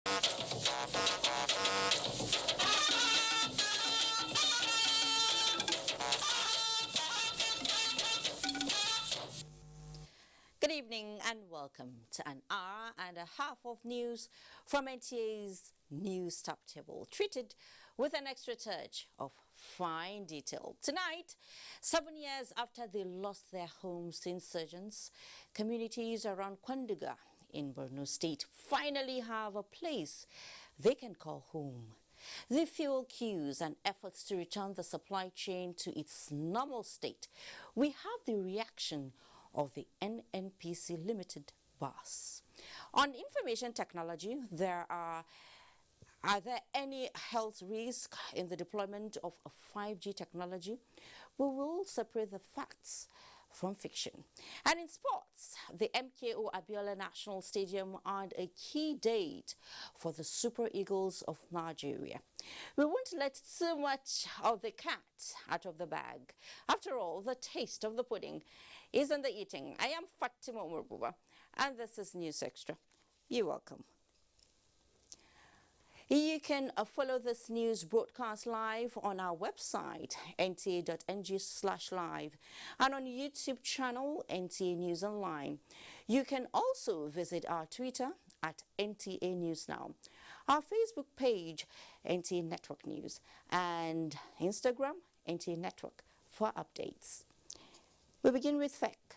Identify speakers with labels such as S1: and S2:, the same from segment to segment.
S1: Good evening and welcome to an hour and a half of news from NTA's News Top Table, treated with an extra touch of fine detail. Tonight, 7 years after they lost their homes to insurgents, communities around Kwanduga in Borno State finally have a place they can call home. The fuel queues and efforts to return the supply chain to its normal state. We have the reaction of the NNPC Limited boss. On information technology, are there any health risks in the deployment of a 5G technology? We will separate the facts from fiction. And in sports, the MKO Abiola National Stadium earned a key date for the Super Eagles of Nigeria. We won't let too much of the cat out of the bag. After all, the taste of the pudding is in the eating. I am Fatima Umurbuba, and this is News Extra. You're welcome. You can follow this news broadcast live on our website, nta.ng/live, and on YouTube channel, NTA News Online. You can also visit our Twitter at NTA News Now, our Facebook page, NTA Network News, and Instagram, NTA Network, for updates. We begin with FEC.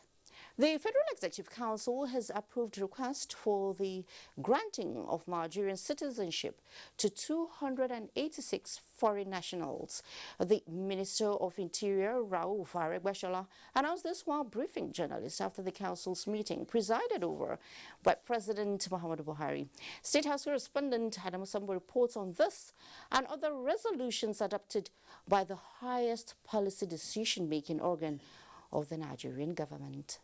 S1: The Federal Executive Council has approved a request for the granting of Nigerian citizenship to 286 foreign nationals. The Minister of Interior, Rauf Aregbesola, announced this while briefing journalists after the council's meeting presided over by President Muhammadu Buhari. State House correspondent Adam Sambo reports on this and other resolutions adopted by the highest policy decision-making organ of the Nigerian government.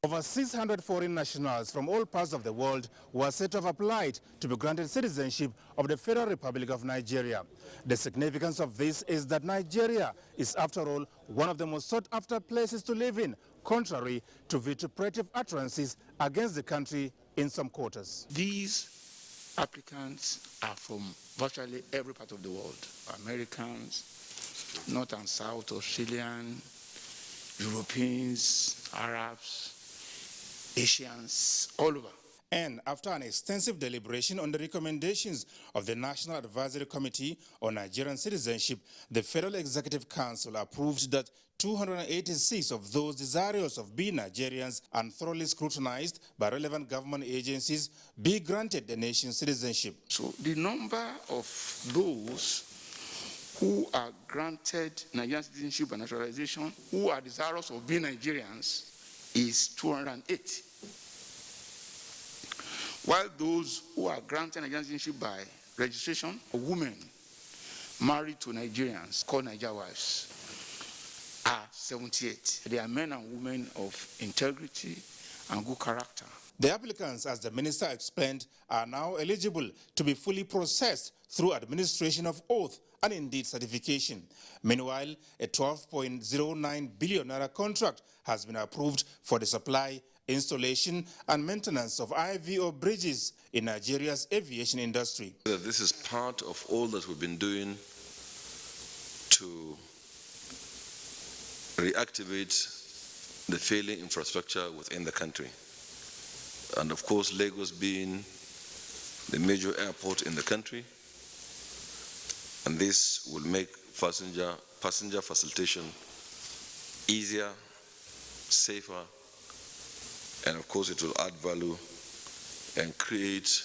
S2: Over 600 foreign nationals from all parts of the world were said to have applied to be granted citizenship of the Federal Republic of Nigeria. The significance of this is that Nigeria is, after all, one of the most sought-after places to live in, contrary to vituperative utterances against the country in some quarters.
S3: These applicants are from virtually every part of the world: Americans, North and South, Australian, Europeans, Arabs, Asians, all over.
S2: And after an extensive deliberation on the recommendations of the National Advisory Committee on Nigerian Citizenship, the Federal Executive Council approved that 286 of those desirous of being Nigerians and thoroughly scrutinized by relevant government agencies be granted the nation's citizenship.
S3: So the number of those who are granted Nigerian citizenship and naturalization, who are desirous of being Nigerians, is 208. While those who are granted Nigerian citizenship by registration are women married to Nigerians, called Niger wives, are 78. They are men and women of integrity and good character.
S2: The applicants, as the minister explained, are now eligible to be fully processed through administration of oath and indeed certification. Meanwhile, a 12.09 billion naira contract has been approved for the supply, installation and maintenance of IVO bridges in Nigeria's aviation industry.
S4: This is part of all that we've been doing to reactivate the failing infrastructure within the country. And of course, Lagos being the major airport in the country, and this will make passenger facilitation easier, safer, and of course it will add value and create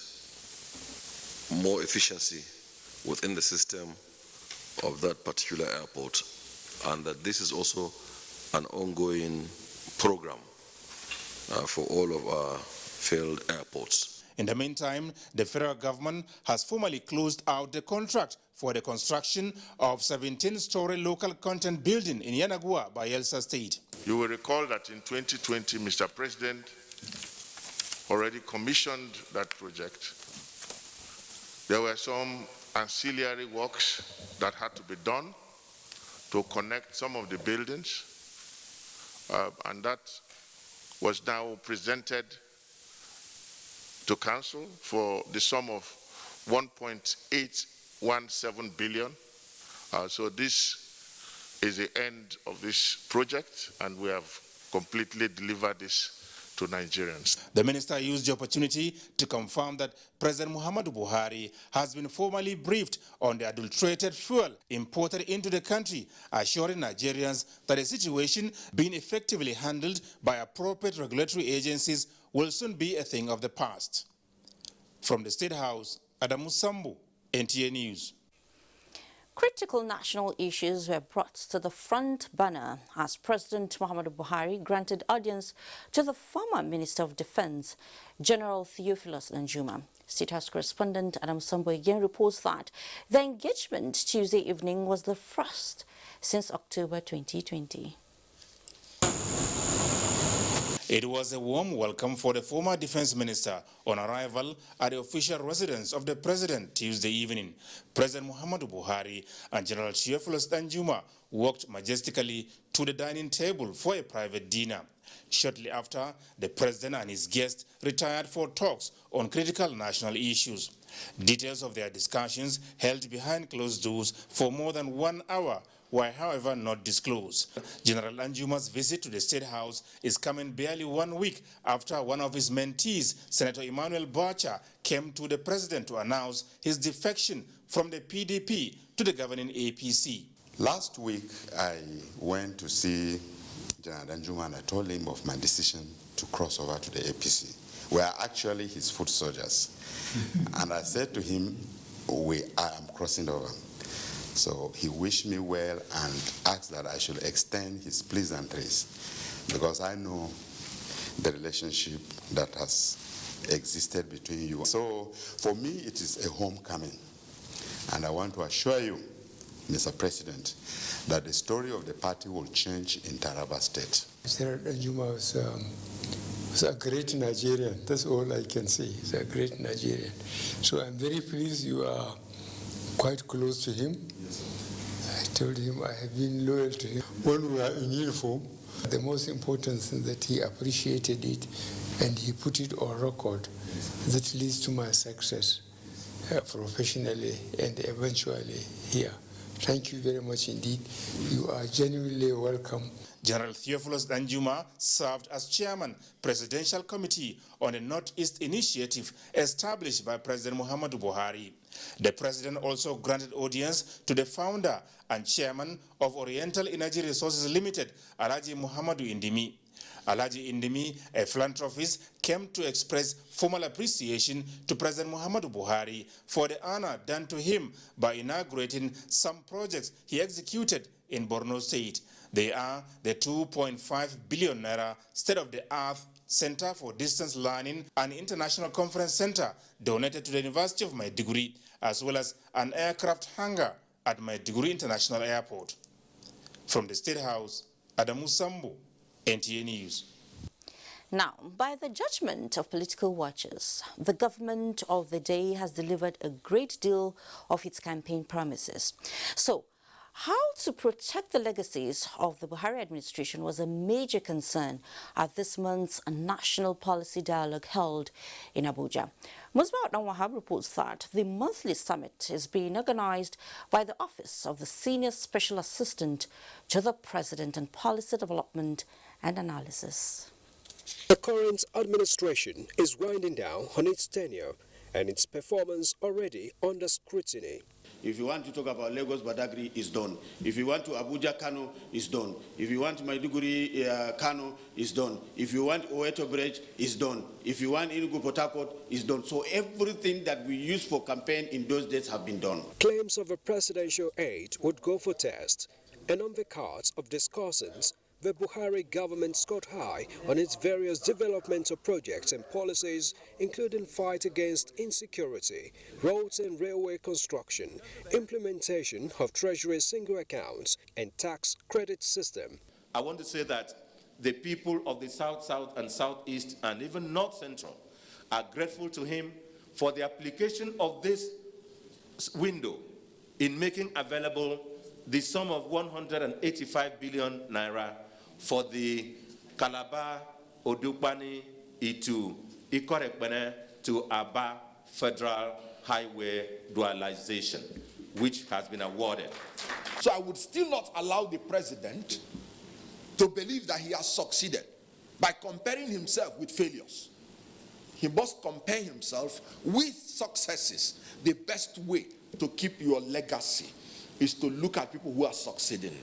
S4: more efficiency within the system of that particular airport, and that this is also an ongoing program for all of our failed airports.
S2: In the meantime, the federal government has formally closed out the contract for the construction of 17-story local content building in Yanagua, Bayelsa State.
S5: You will recall that in 2020, Mr. President already commissioned that project. There were some ancillary works that had to be done to connect some of the buildings, and that was now presented to council for the sum of 1.817 billion. So this is the end of this project, and we have completely delivered this to Nigerians.
S2: The minister used the opportunity to confirm that President Muhammadu Buhari has been formally briefed on the adulterated fuel imported into the country, assuring Nigerians that the situation being effectively handled by appropriate regulatory agencies will soon be a thing of the past. From the State House, Adamu Sambu, NTA News.
S1: Critical national issues were brought to the front burner as President Muhammadu Buhari granted audience to the former Minister of Defense, General Theophilus Danjuma. State House correspondent Adam Sambo again reports that the engagement Tuesday evening was the first since October 2020.
S2: It was a warm welcome for the former defense minister on arrival at the official residence of the president Tuesday evening. President Muhammadu Buhari and General Theophilus Danjuma walked majestically to the dining table for a private dinner. Shortly after, the president and his guests retired for talks on critical national issues. Details of their discussions held behind closed doors for more than 1 hour were, however, not disclosed. General Danjuma's visit to the State House is coming barely 1 week after one of his mentees, Senator Emmanuel Bacha, came to the president to announce his defection from the PDP to the governing APC.
S6: Last week, I went to see General Danjuma and I told him of my decision to cross over to the APC. We are actually his foot soldiers. And I said to him, I am crossing over. So he wished me well and asked that I should extend his pleasantries because I know the relationship that has existed between you. So for me, it is a homecoming. And I want to assure you, Mr. President, that the story of the party will change in Taraba State.
S7: General Danjuma was a great Nigerian. That's all I can say. He's a great Nigerian. So I'm very pleased you are quite close to him. I told him I have been loyal to him. When we were in uniform, the most important thing that he appreciated it and he put it on record. That leads to my success professionally and eventually here. Thank you very much indeed. You are genuinely welcome.
S2: General Theophilus Danjuma served as chairman, Presidential Committee on the Northeast Initiative established by President Muhammadu Buhari. The president also granted audience to the founder and chairman of Oriental Energy Resources Limited, Alhaji Muhammadu Indimi. Alhaji Indimi, a philanthropist, came to express formal appreciation to President Muhammadu Buhari for the honor done to him by inaugurating some projects he executed in Borno State. They are the 2.5 billion naira state-of-the-art Center for Distance Learning and International Conference Center donated to the University of Maiduguri, as well as an aircraft hangar at Maiduguri International Airport. From the State House, Adamu Sambu, NTA News.
S1: Now, by the judgment of political watchers, the government of the day has delivered a great deal of its campaign promises. So, how to protect the legacies of the Buhari administration was a major concern at this month's National Policy Dialogue held in Abuja. Musbaut Nawahab reports that the monthly summit is being organized by the Office of the Senior Special Assistant to the President on Policy Development and Analysis.
S8: The current administration is winding down on its tenure and its performance already under scrutiny.
S9: If you want to talk about Lagos Badagry, it's done. If you want to Abuja Kano, it's done. If you want Maiduguri Kano, it's done. If you want Oweto Bridge, it's done. If you want Enugu Port Harcourt, it's done. So everything that we used for campaign in those days have been done.
S8: Claims of a presidential aide would go for test, and on the cards of discussants, the Buhari government scored high on its various developmental projects and policies, including fight against insecurity, roads and railway construction, implementation of Treasury single accounts, and tax credit system.
S10: I want to say that the people of the South, and Southeast, and even North Central are grateful to him for the application of this window in making available the sum of 185 billion naira for the Calabar, Odukbani, Itu, Ikorekbene to Aba Federal highway dualization, which has been awarded.
S11: So I would still not allow the president to believe that he has succeeded by comparing himself with failures. He must compare himself with successes. The best way to keep your legacy is to look at people who are succeeding.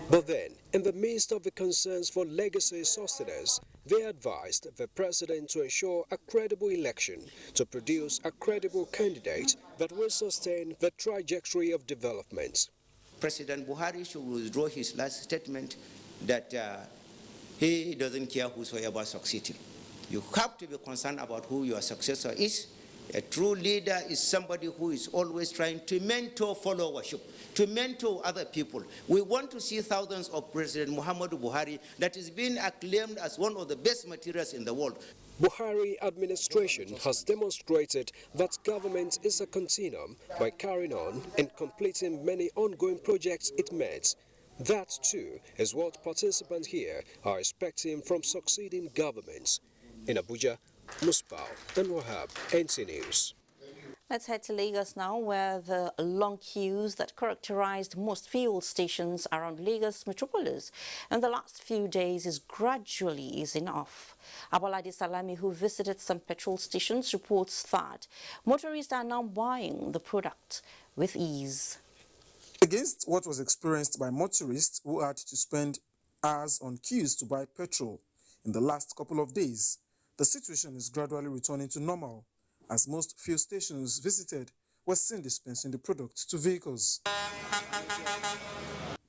S8: But then, in the midst of the concerns for legacy sustenance, they advised the president to ensure a credible election to produce a credible candidate that will sustain the trajectory of development.
S12: President Buhari should withdraw his last statement that he doesn't care whosoever succeeding. You have to be concerned about who your successor is. A true leader is somebody who is always trying to mentor followership, to mentor other people. We want to see thousands of President Muhammadu Buhari that is being acclaimed as one of the best materials in the world.
S8: Buhari administration has demonstrated that government is a continuum by carrying on and completing many ongoing projects it met. That too is what participants here are expecting from succeeding governments. In Abuja, Musbao and Wahab, NTA News.
S1: Let's head to Lagos now, where the long queues that characterized most fuel stations around Lagos metropolis in the last few days is gradually easing off. Abolade Salami, who visited some petrol stations, reports that motorists are now buying the product with ease.
S13: Against what was experienced by motorists who had to spend hours on queues to buy petrol in the last couple of days, the situation is gradually returning to normal, as most fuel stations visited were seen dispensing the product to vehicles.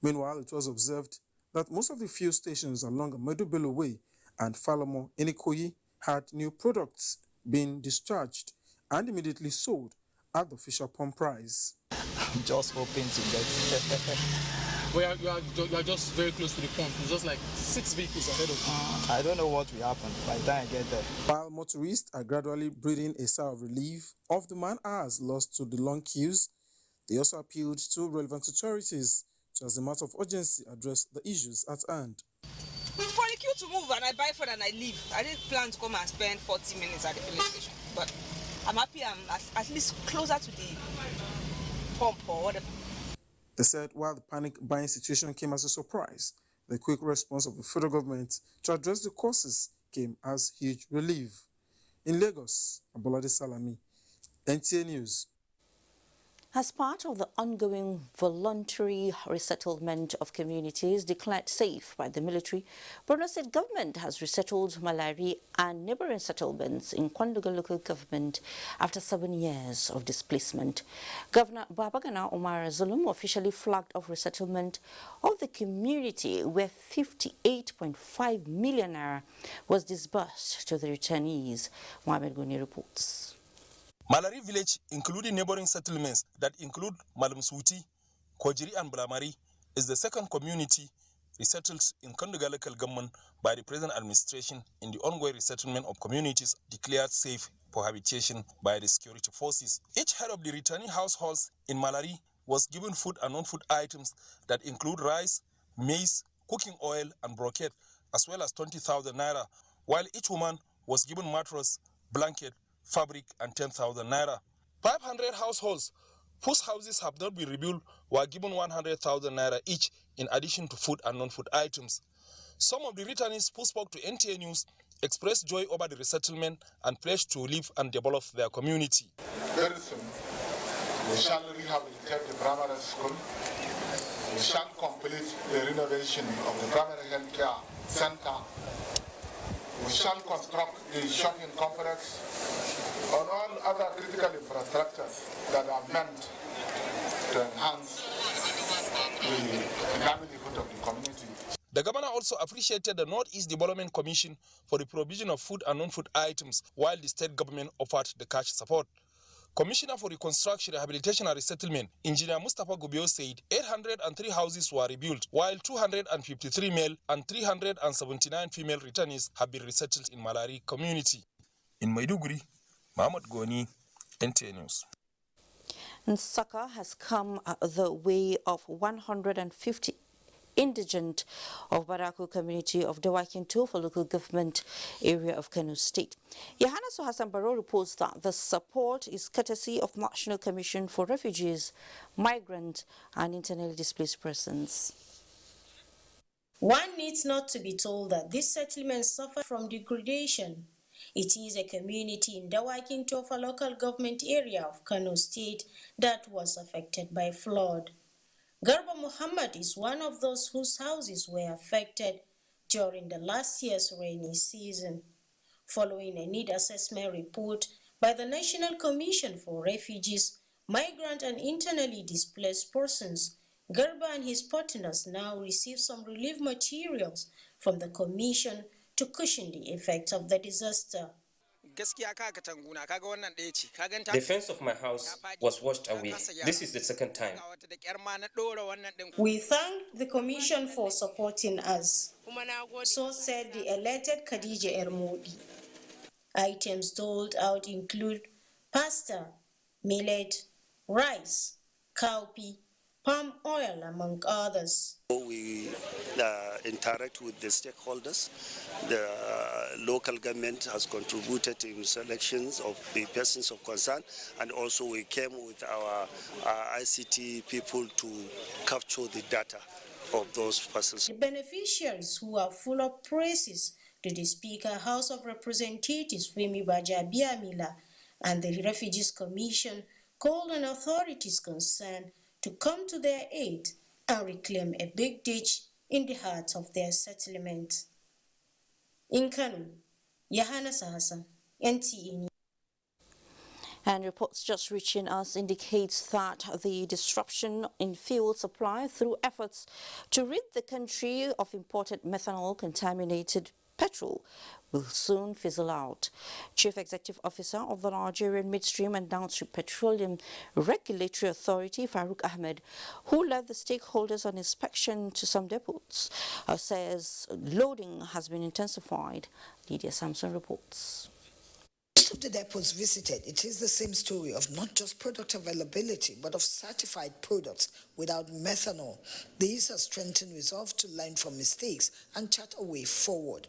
S13: Meanwhile, it was observed that most of the fuel stations along Ahmadu Bello Way and Falomo in Ikoyi had new products being discharged and immediately sold at the official pump price.
S14: I'm just hoping to get
S15: Well, you are just very close to the pump. It's just like 6 vehicles ahead of you.
S14: I don't know what will happen by the time I get there.
S13: While motorists are gradually breathing a sigh of relief of the man-hours lost to the long queues, they also appealed to relevant authorities to, as a matter of urgency, address the issues at hand.
S16: For the queue to move and I buy food and I leave, I didn't plan to come and spend 40 minutes at the filling station. But I'm happy I'm at least closer to the pump or whatever.
S13: They said while the panic buying situation came as a surprise, the quick response of the federal government to address the causes came as huge relief. In Lagos, Abolade Salami, NTA News.
S1: As part of the ongoing voluntary resettlement of communities declared safe by the military, Borno State government has resettled Malari and neighboring settlements in Kwanduga local government after 7 years of displacement. Governor Babagana Omar Zulum officially flagged off resettlement of the community, where 58.5 million naira was disbursed to the returnees. Mohamed Goni reports.
S17: Malari village, including neighboring settlements that include Malumsuti, Kojiri and Blamari, is the second community resettled in Kwanduga local government by the present administration in the ongoing resettlement of communities declared safe for habitation by the security forces. Each head of the returning households in Malari was given food and non-food items that include rice, maize, cooking oil and brocade, as well as 20,000 naira, while each woman was given mattress, blanket, fabric and 10,000 naira. 500 households whose houses have not been rebuilt were given 100,000 naira each in addition to food and non-food items. Some of the returnees who spoke to NTA News expressed joy over the resettlement and pledged to live and develop their community.
S18: Very soon, we shall rehabilitate the primary school. We shall complete the renovation of the primary health care center. We shall construct the shopping complex on all other critical infrastructures that are meant to enhance the livelihood of the community.
S17: The governor also appreciated the Northeast Development Commission for the provision of food and non-food items, while the state government offered the cash support. Commissioner for Reconstruction, Rehabilitation and Resettlement, Engineer Mustapha Gubio, said 803 houses were rebuilt, while 253 male and 379 female returnees have been resettled in Malari community. In Maiduguri, Mohamed Goni, NTA News.
S1: And soccer has come the way of 150 indigent of Barako community of Dawakin Tofa local government area of Kano State. Yohana Hassan Baro reports that the support is courtesy of National Commission for Refugees, Migrant and Internally Displaced Persons.
S19: One needs not to be told that this settlement suffered from degradation. It is a community in Dawakin Tofa local government area of Kano State that was affected by flood. Garba Muhammad is one of those whose houses were affected during the last year's rainy season. Following a need assessment report by the National Commission for Refugees, Migrant and Internally Displaced Persons, Garba and his partners now receive some relief materials from the Commission to cushion the effects of the disaster.
S20: The fence of my house was washed away. This is the second time.
S19: We thank the Commission for supporting us. So said the elected Khadija Ermodi. Items doled out include pasta, millet, rice, cowpea, palm oil, among others.
S21: We interact with the stakeholders. The local government has contributed in selections of the persons of concern, and also we came with our ICT people to capture the data of those persons.
S19: The beneficiaries, who are full of praises to the Speaker, House of Representatives Femi Bajabiamila, and the Refugees Commission, called on authorities concerned to come to their aid and reclaim a big ditch in the heart of their settlement. In Kano, Yohana Hassan, NTA.
S1: And reports just reaching us indicates that the disruption in fuel supply through efforts to rid the country of imported methanol-contaminated petrol will soon fizzle out. Chief Executive Officer of the Nigerian Midstream and Downstream Petroleum Regulatory Authority, Farouk Ahmed, who led the stakeholders on inspection to some depots, says loading has been intensified. Lydia Samson reports.
S22: Most of the depots visited, it is the same story of not just product availability, but of certified products without methanol. These have strengthened resolve to learn from mistakes and chart a way forward.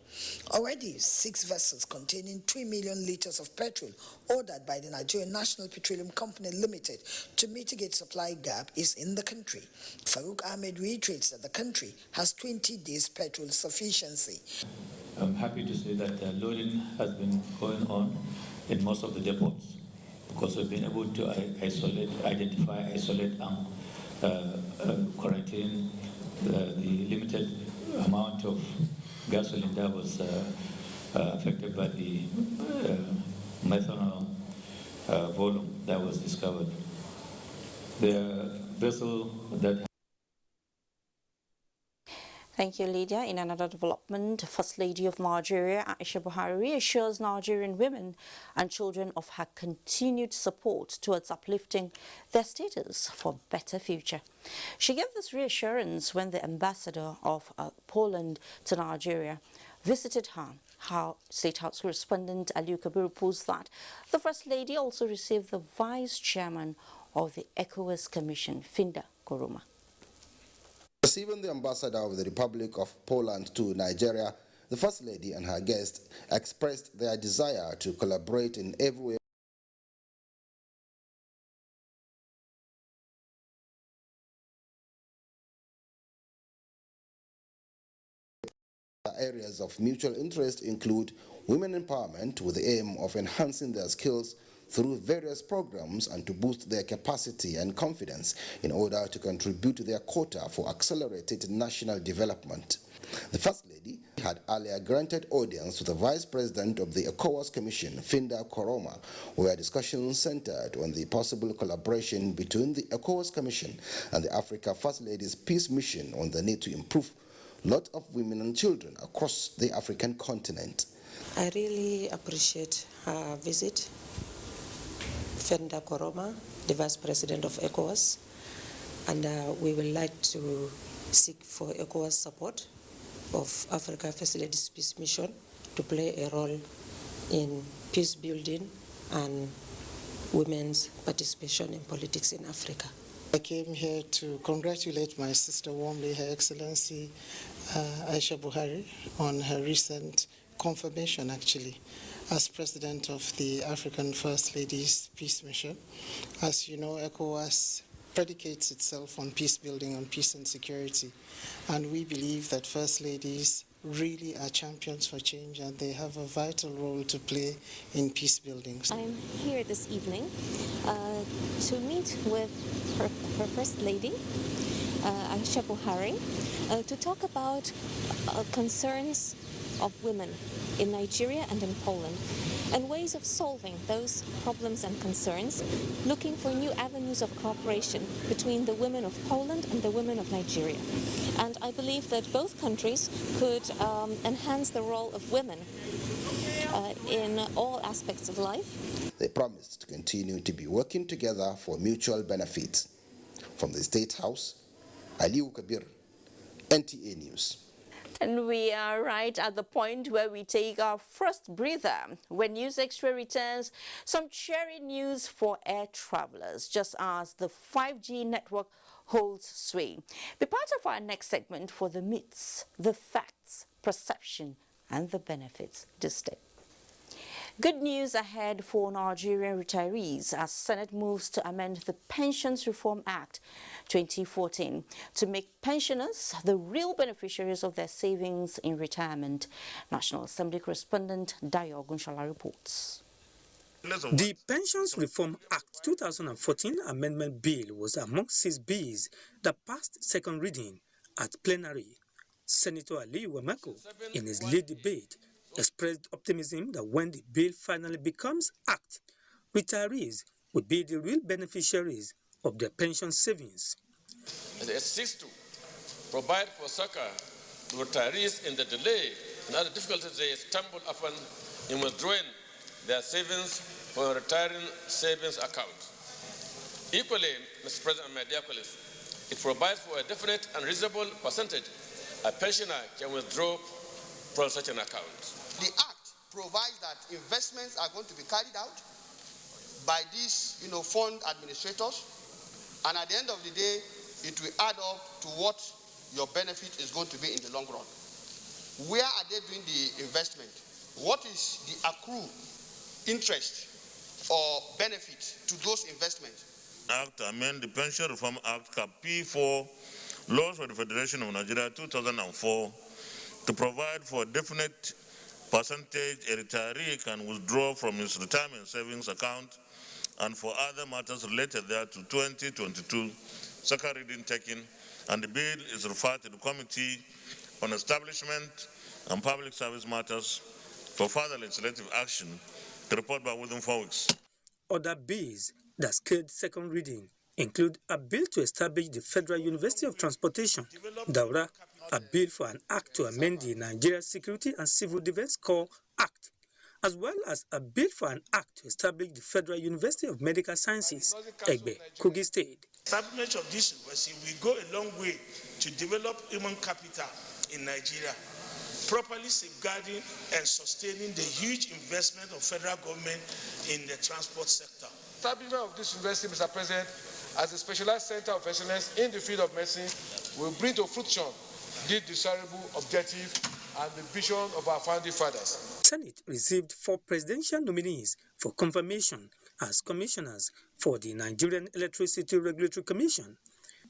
S22: Already, 6 vessels containing 3 million litres of petrol ordered by the Nigerian National Petroleum Company Limited to mitigate supply gap is in the country. Farouk Ahmed reiterates that the country has 20 days petrol sufficiency.
S23: I'm happy to say that loading has been going on in most of the depots because we've been able to identify, isolate, and quarantine the limited amount of gasoline that was affected by the methanol volume that was discovered. The vessel that
S1: Thank you, Lydia. In another development, First Lady of Nigeria, Aisha Buhari, reassures Nigerian women and children of her continued support towards uplifting their status for a better future. She gave this reassurance when the ambassador of Poland to Nigeria visited her. Her State House correspondent Aliu Kabir reports that the First Lady also received the Vice Chairman of the ECOWAS Commission, Finda Koroma.
S24: Receiving the ambassador of the Republic of Poland to Nigeria, the First Lady and her guest expressed their desire to collaborate in every way areas of mutual interest include women empowerment with the aim of enhancing their skills through various programs and to boost their capacity and confidence in order to contribute to their quota for accelerated national development. The First Lady had earlier granted audience to the Vice President of the ECOWAS Commission, Finda Koroma, where discussions centered on the possible collaboration between the ECOWAS Commission and the Africa First Lady's Peace Mission on the need to improve lot of women and children across the African continent.
S25: I really appreciate her visit. Fenda Koroma, the Vice President of ECOWAS, and we would like to seek for ECOWAS support of Africa First Ladies Peace Mission to play a role in peace building and women's participation in politics in Africa.
S3: I came here to congratulate my sister warmly, Her Excellency Aisha Buhari, on her recent confirmation, actually, as President of the African First Ladies Peace Mission. As you know, ECOWAS predicates itself on peace building, on peace and security, and we believe that First Ladies really are champions for change, and they have a vital role to play in peace building.
S4: I'm here this evening to meet with her First Lady, Aisha Buhari, to talk about concerns of women in Nigeria and in Poland, and ways of solving those problems and concerns, looking for new avenues of cooperation between the women of Poland and the women of Nigeria. And I believe that both countries could enhance the role of women in all aspects of life.
S24: They promised to continue to be working together for mutual benefit. From the State House, Aliu Kabir, NTA News.
S1: And we are right at the point where we take our first breather. When News Extra returns, some cheering news for air travelers, just as the 5G network holds sway. Be part of our next segment for the myths, the facts, perception, and the benefits this day. Good news ahead for Nigerian retirees as Senate moves to amend the Pensions Reform Act 2014 to make pensioners the real beneficiaries of their savings in retirement. National Assembly correspondent Dayo Gunshala reports.
S5: The Pensions Reform Act 2014 Amendment Bill was among 6 bills that passed second reading at plenary. Senator Ali Wamako, in his lead debate, expressed optimism that when the bill finally becomes act, retirees will be the real beneficiaries of their pension savings.
S6: It seeks to provide for succor to retirees in the delay and other difficulties they stumble upon in withdrawing their savings from a retiring savings account. Equally, Mr. President and my dear colleagues, it provides for a definite and reasonable percentage a pensioner can withdraw from such an account.
S7: The Act provides that investments are going to be carried out by these, fund administrators, and at the end of the day, it will add up to what your benefit is going to be in the long run. Where are they doing the investment? What is the accrued interest or benefit to those investments?
S26: Act amend the Pension Reform Act Cap P4, Laws for the Federation of Nigeria 2004, to provide for a definite percentage a retiree can withdraw from his retirement savings account and for other matters related there to 2022 second reading taken, and the bill is referred to the Committee on Establishment and Public Service Matters for further legislative action to report back within 4 weeks.
S5: Other bills that scaled second reading include a bill to establish the Federal University of Transportation, Daura, a bill for an act to amend the Nigeria Security and Civil Defense Corps Act, as well as a bill for an act to establish the Federal University of Medical Sciences, Egbe, Kogi State.
S27: Establishment of this university will go a long way to develop human capital in Nigeria, properly safeguarding and sustaining the huge investment of federal government in the transport sector.
S28: Establishment of this university, Mr. President, as a specialized center of excellence in the field of medicine, will bring to fruition this desirable objective and the vision of our founding fathers.
S5: Senate received 4 presidential nominees for confirmation as commissioners for the Nigerian Electricity Regulatory Commission.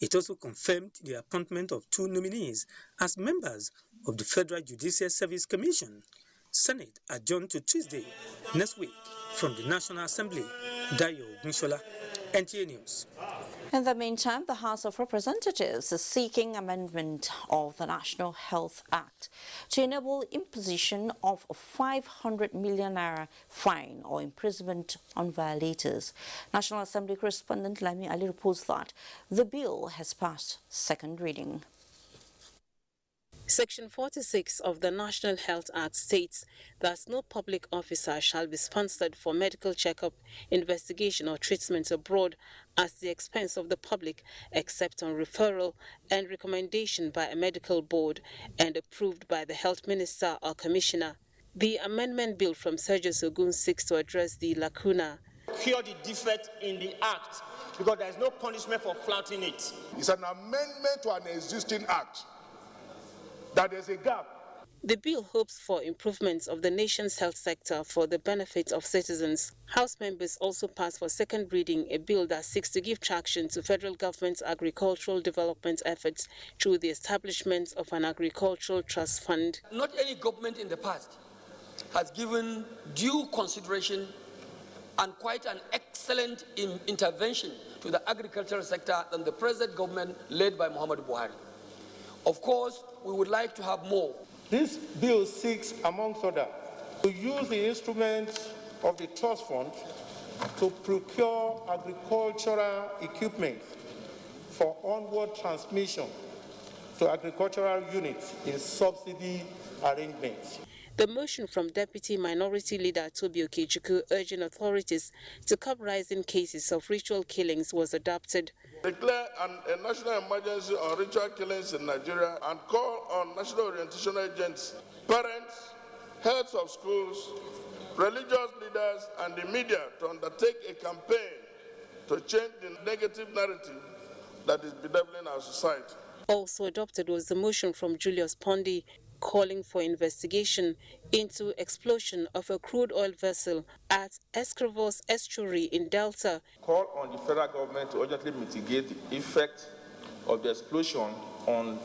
S5: It also confirmed the appointment of 2 nominees as members of the Federal Judicial Service Commission. Senate adjourned to Tuesday next week. From the National Assembly, Dayo Gunshala, NTA News.
S1: In the meantime, the House of Representatives is seeking amendment of the National Health Act to enable imposition of a 500 million naira fine or imprisonment on violators. National Assembly correspondent Lami Ali reports that the bill has passed second reading.
S29: Section 46 of the National Health Act states that no public officer shall be sponsored for medical checkup, investigation or treatment abroad at the expense of the public except on referral and recommendation by a medical board and approved by the health minister or commissioner. The amendment bill from Sergio Sogun seeks to address the lacuna
S2: cure the defect in the act because there is no punishment for flouting it.
S18: It's an amendment to an existing act. That there's a gap.
S29: The bill hopes for improvements of the nation's health sector for the benefit of citizens. House members also passed for second reading a bill that seeks to give traction to federal government's agricultural development efforts through the establishment of an agricultural trust fund.
S8: Not any government in the past has given due consideration and quite an excellent intervention to the agricultural sector than the present government led by Muhammadu Buhari. Of course, we would like to have more.
S9: This bill seeks, amongst others, to use the instruments of the trust fund to procure agricultural equipment for onward transmission to agricultural units in subsidy arrangements.
S29: The motion from Deputy Minority Leader Toby Okechukwu urging authorities to curb rising cases of ritual killings was adopted.
S10: Declare a national emergency on ritual killings in Nigeria and call on national orientation agents, parents, heads of schools, religious leaders, and the media to undertake a campaign to change the negative narrative that is bedeviling our society.
S29: Also adopted was the motion from Julius Pondi calling for investigation into explosion of a crude oil vessel at Escravos Estuary in Delta.
S9: Call on the federal government to urgently mitigate the effect of the explosion on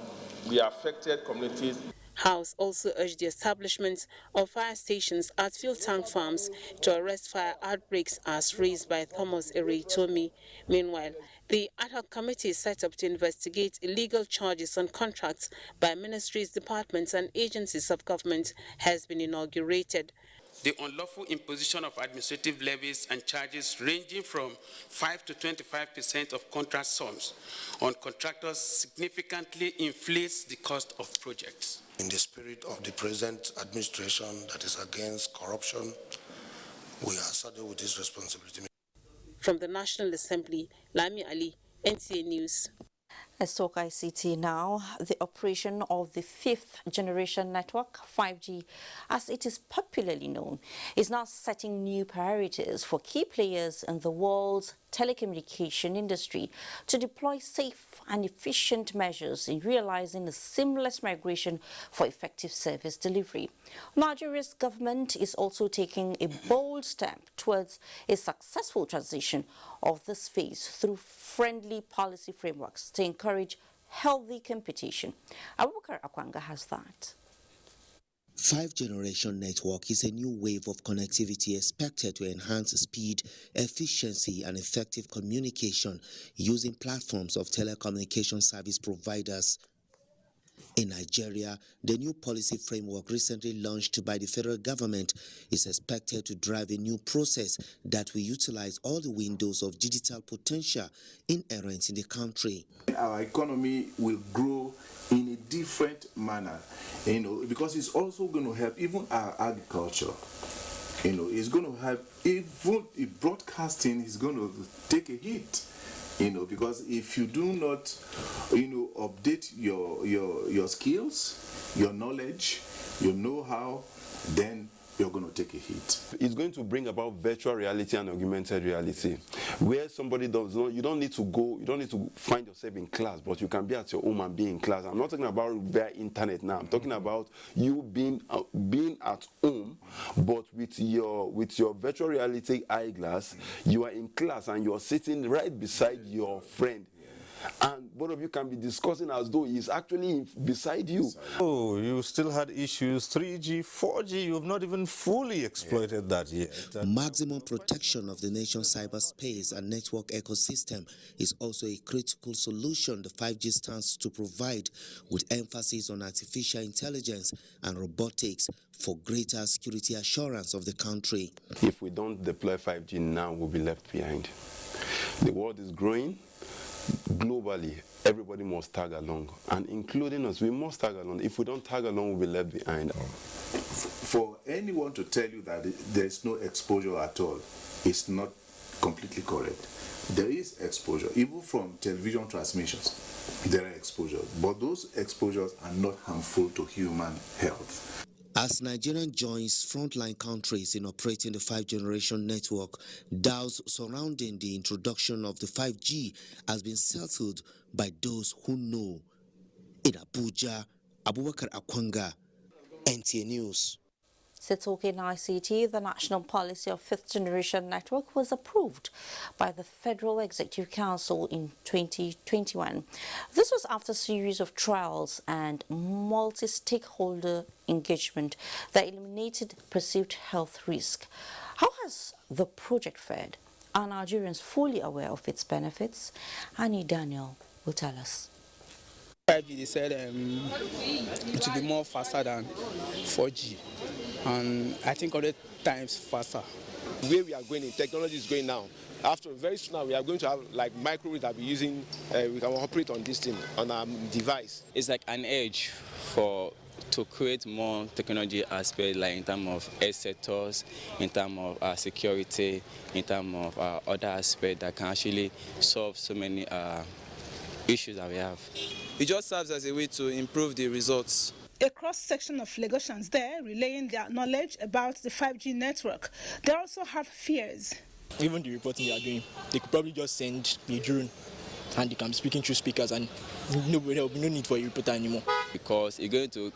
S9: the affected communities.
S29: House also urged the establishment of fire stations at fuel tank farms to arrest fire outbreaks as raised by Thomas Ereitomi. Meanwhile, the ad hoc committee set up to investigate illegal charges on contracts by ministries, departments, and agencies of government has been inaugurated.
S11: The unlawful imposition of administrative levies and charges ranging from 5 to 25% of contract sums on contractors significantly inflates the cost of projects.
S12: In the spirit of the present administration that is against corruption, we are saddled with this responsibility.
S29: From the National Assembly, Lami Ali, NTA News.
S1: Let's talk ICT now. The operation of the 5th generation network, 5G, as it is popularly known, is now setting new priorities for key players in the world's telecommunication industry to deploy safe and efficient measures in realizing a seamless migration for effective service delivery. Nigeria's government is also taking a bold step towards a successful transition of this phase through friendly policy frameworks to encourage healthy competition. Abubakar Akwanga has that.
S14: 5th generation network is a new wave of connectivity expected to enhance speed, efficiency, and effective communication using platforms of telecommunication service providers. In Nigeria, the new policy framework recently launched by the federal government is expected to drive a new process that will utilize all the windows of digital potential inherent in the country.
S15: Our economy will grow in a different manner, because it's also going to help even our agriculture. It's going to help even broadcasting is going to take a hit. Because if you do not, update your skills, your knowledge, your know-how, then you're going to take a hit.
S16: It's going to bring about virtual reality and augmented reality, where somebody does not, you don't need to find yourself in class, but you can be at your home and be in class. I'm not talking about via internet now. I'm talking about you being at home, but with your virtual reality eyeglass, you are in class and you are sitting right beside your friend. And both of you can be discussing as though he's actually beside you.
S30: Oh, you still had issues, 3G, 4G, you have not even fully exploited that yet.
S14: Maximum protection of the nation's cyberspace and network ecosystem is also a critical solution the 5G stands to provide, with emphasis on artificial intelligence and robotics for greater security assurance of the country.
S16: If we don't deploy 5G now, we'll be left behind. The world is growing. Globally, everybody must tag along, and including us, we must tag along. If we don't tag along, we'll be left behind.
S15: For anyone to tell you that there is no exposure at all, it's not completely correct. There is exposure, even from television transmissions. There are exposures, but those exposures are not harmful to human health.
S14: As Nigerian joins frontline countries in operating the 5G network, doubts surrounding the introduction of the 5G has been settled by those who know. In Abuja, Abubakar Akwanga, NTA News.
S1: So talking ICT, the National Policy of Fifth Generation Network was approved by the Federal Executive Council in 2021. This was after a series of trials and multi-stakeholder engagement that eliminated perceived health risk. How has the project fared? Are Nigerians fully aware of its benefits? Annie Daniel will tell us.
S3: 5G, they said it will be more faster than 4G, and I think 100 times faster.
S4: Where we are going in, technology is going now. After very soon now, we are going to have like microwaves that we using, we can operate on this thing, on our device.
S13: It's like an edge to create more technology aspects, like in terms of health sectors, in terms of security, in terms of other aspects that can actually solve so many issues that we have.
S3: It just serves as a way to improve the results.
S17: A cross-section of Lagosians there relaying their knowledge about the 5G network. They also have fears.
S19: Even the reporting they are doing, they could probably just send the drone and they can be speaking through speakers, and there will be no need for a reporter anymore.
S13: Because you're going to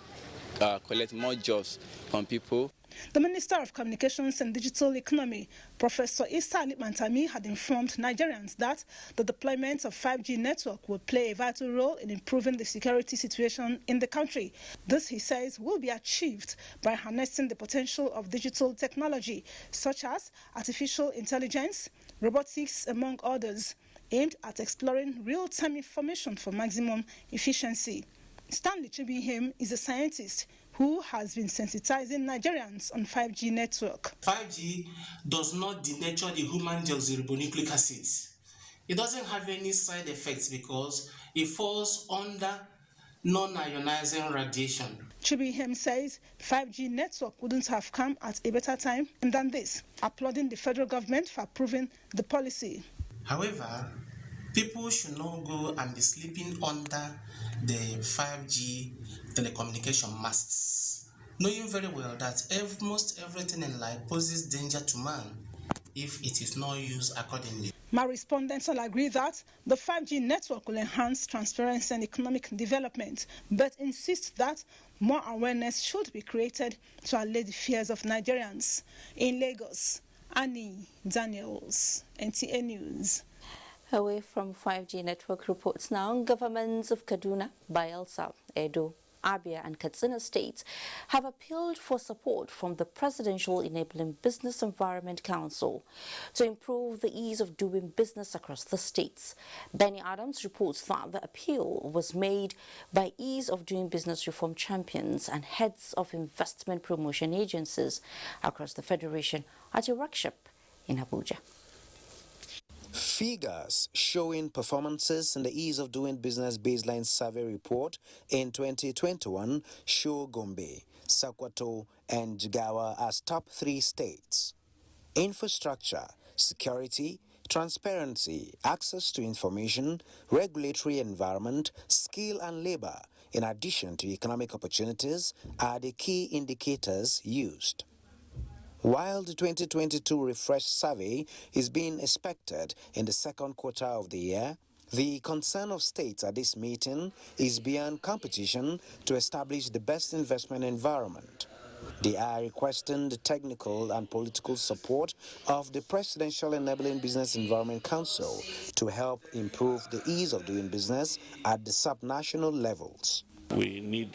S13: collect more jobs from people.
S17: The Minister of Communications and Digital Economy, Professor Issa Ali Mantami, had informed Nigerians that the deployment of 5G network will play a vital role in improving the security situation in the country. This, he says, will be achieved by harnessing the potential of digital technology, such as artificial intelligence, robotics, among others, aimed at exploring real-time information for maximum efficiency. Stanley Chibihim is a scientist who has been sensitizing Nigerians on 5G network.
S20: 5G does not denature the human deoxyribonucleic acid. It doesn't have any side effects because it falls under non-ionizing radiation.
S17: Chibihim says 5G network wouldn't have come at a better time than this, applauding the federal government for approving the policy.
S20: However, people should not go and be sleeping under the 5G telecommunication masts, knowing very well that almost everything in life poses danger to man if it is not used accordingly.
S17: My respondents all agree that the 5G network will enhance transparency and economic development, but insist that more awareness should be created to allay the fears of Nigerians. In Lagos, Annie Daniels, NTA News.
S1: Away from 5G network reports now, governments of Kaduna, Bayelsa, Edo, Abia and Katsina states have appealed for support from the Presidential Enabling Business Environment Council to improve the ease of doing business across the states. Benny Adams reports that the appeal was made by Ease of Doing Business reform champions and heads of investment promotion agencies across the Federation at a workshop in Abuja.
S21: Figures showing performances in the Ease of Doing Business Baseline Survey Report in 2021 show Gombe, Sokoto, and Jigawa as top 3 states. Infrastructure, security, transparency, access to information, regulatory environment, skill and labor, in addition to economic opportunities, are the key indicators used. While the 2022 refresh survey is being expected in the second quarter of the year, the concern of states at this meeting is beyond competition to establish the best investment environment. They are requesting the technical and political support of the Presidential Enabling Business Environment Council to help improve the ease of doing business at the subnational levels.
S22: We need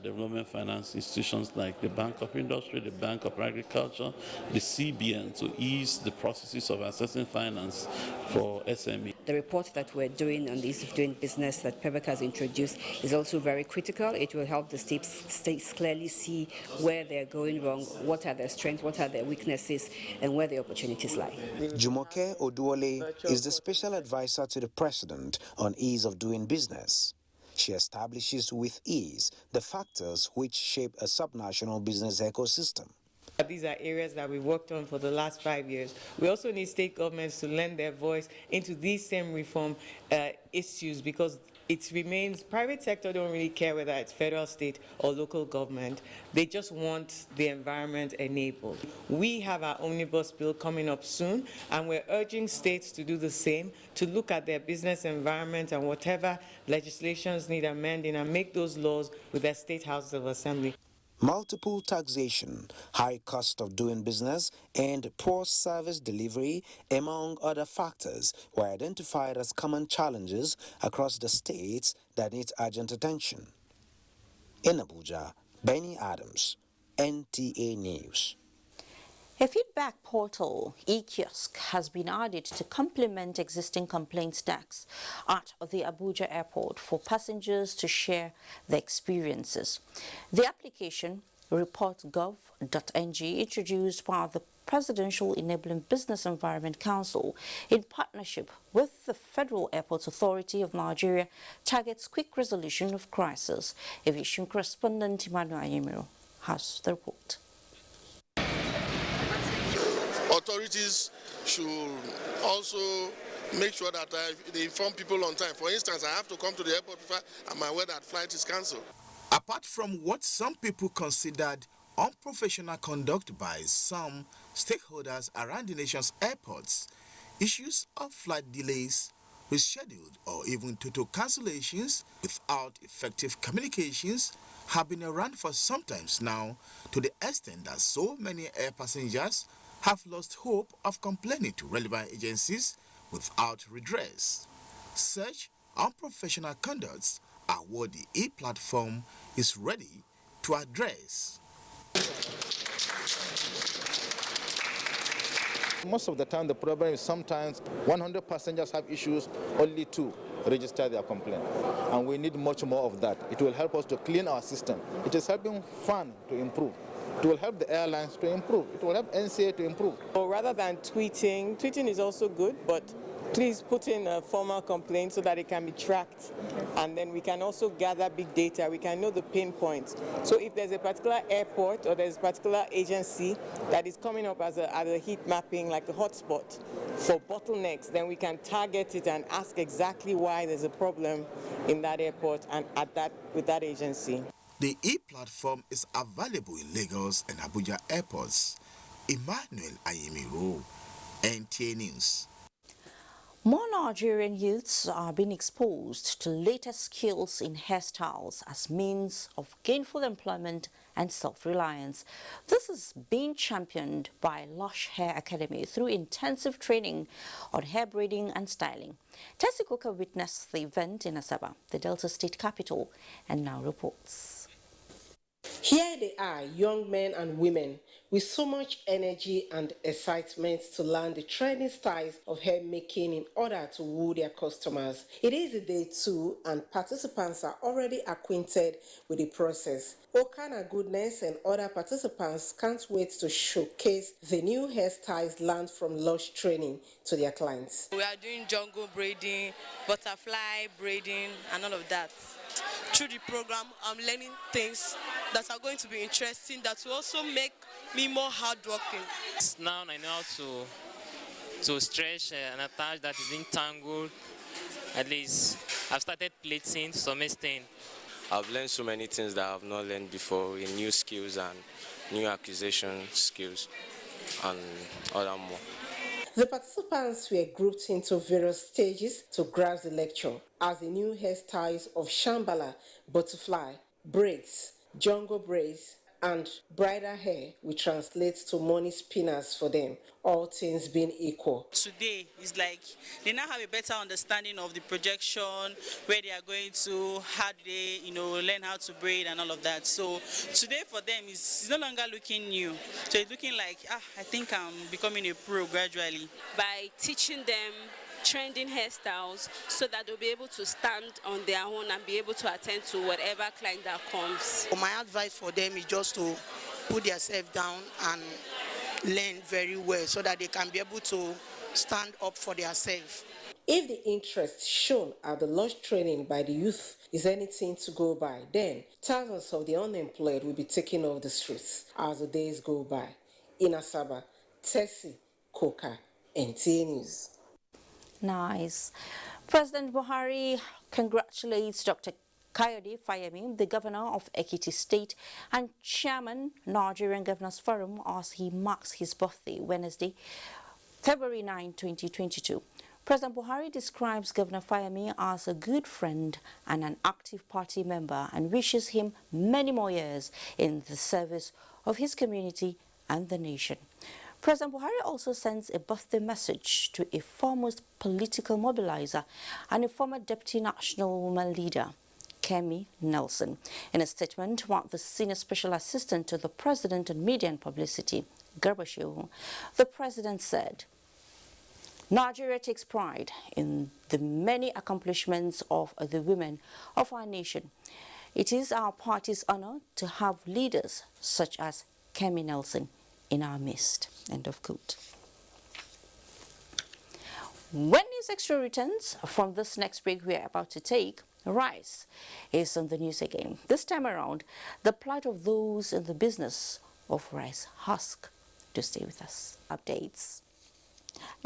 S22: development finance institutions like the Bank of Industry, the Bank of Agriculture, the CBN to ease the processes of assessing finance for SME.
S23: The report that we're doing on the ease of doing business that PEBEC has introduced is also very critical. It will help the states clearly see where they're going wrong, what are their strengths, what are their weaknesses, and where the opportunities lie.
S21: Jumoke Oduole is the special advisor to the President on ease of doing business. She establishes with ease the factors which shape a subnational business ecosystem.
S25: These are areas that we've worked on for the last 5 years. We also need state governments to lend their voice into these same reform issues because it remains, private sector don't really care whether it's federal, state, or local government. They just want the environment enabled. We have our omnibus bill coming up soon, and we're urging states to do the same, to look at their business environment and whatever legislations need amending and make those laws with their state houses of assembly.
S21: Multiple taxation, high cost of doing business, and poor service delivery, among other factors, were identified as common challenges across the states that need urgent attention. In Abuja, Benny Adams, NTA News.
S1: A feedback portal, e-kiosk, has been added to complement existing complaints desks at the Abuja airport for passengers to share their experiences. The application, reportgov.ng, introduced by the Presidential Enabling Business Environment Council in partnership with the Federal Airports Authority of Nigeria, targets quick resolution of crisis. Aviation correspondent Emmanuel Ayemiro has the report.
S10: Authorities should also make sure that they inform people on time. For instance, I have to come to the airport before I'm aware that flight is cancelled.
S2: Apart from what some people considered unprofessional conduct by some stakeholders around the nation's airports, issues of flight delays, rescheduled or even total cancellations without effective communications have been around for some time now, to the extent that so many air passengers have lost hope of complaining to relevant agencies without redress. Such unprofessional conducts are what the e-platform is ready to address.
S5: Most of the time, the problem is sometimes 100 passengers have issues, only 2 register their complaint. And we need much more of that. It will help us to clean our system. It is helping FAN to improve. It will help the airlines to improve. It will help NTA to improve.
S25: So rather than tweeting is also good, but please put in a formal complaint so that it can be tracked. And then we can also gather big data. We can know the pain points. So if there's a particular airport or there's a particular agency that is coming up as a heat mapping, like a hotspot for bottlenecks, then we can target it and ask exactly why there's a problem in that airport and with that agency.
S2: The e-platform is available in Lagos and Abuja airports. Emmanuel Ayemiro, NTA News.
S1: More Nigerian youths are being exposed to latest skills in hairstyles as means of gainful employment and self-reliance. This is being championed by Lush Hair Academy through intensive training on hair braiding and styling. Tessie Coker witnessed the event in Asaba, the Delta State capital, and now reports.
S6: Here they are, young men and women, with so much energy and excitement to learn the trending styles of hair making in order to woo their customers. It is a day 2 and participants are already acquainted with the process. Okana Goodness and other participants can't wait to showcase the new hairstyles learned from Lush training to their clients.
S7: We are doing jungle braiding, butterfly braiding, and all of that. Through the program, I'm learning things that are going to be interesting, that will also make me more hardworking.
S8: Now I know how to stretch and attach that is entangled. At least I've started plaiting to some extent.
S18: I've learned so many things that I've not learned before, in new skills and new acquisition skills and other more.
S6: The participants were grouped into various stages to grasp the lecture, as the new hairstyles of Shambhala, butterfly, braids, jungle braids, and bridal hair will translate to money spinners for them, all things being equal.
S24: Today is like they now have a better understanding of the projection, where they are going to, how do they, learn how to braid and all of that. So today for them is no longer looking new. So it's looking like, I think I'm becoming a pro gradually.
S26: By teaching them trending hairstyles so that they'll be able to stand on their own and be able to attend to whatever client that comes.
S27: My advice for them is just to put themselves down and learn very well so that they can be able to stand up for themselves.
S6: If the interest shown at the Lush training by the youth is anything to go by, then thousands of the unemployed will be taken off the streets as the days go by. In Asaba, Tessie Coker, NTA News.
S1: Nice. President Buhari congratulates Dr. Kayode Fayemi, the governor of Ekiti State and chairman Nigerian Governors Forum, as he marks his birthday Wednesday, February 9, 2022. President Buhari describes Governor Fayemi as a good friend and an active party member and wishes him many more years in the service of his community and the nation. President Buhari also sends a birthday message to a foremost political mobilizer and a former deputy national woman leader, Kemi Nelson. In a statement, one of the senior special assistant to the president on media and publicity, Garbashew, the president said, Nigeria takes pride in the many accomplishments of the women of our nation. It is our party's honor to have leaders such as Kemi Nelson in our midst. End of quote. When News Extra returns from this next break we are about to take, rice is on the news again. This time around, the plight of those in the business of rice husk. Do stay with us. Updates.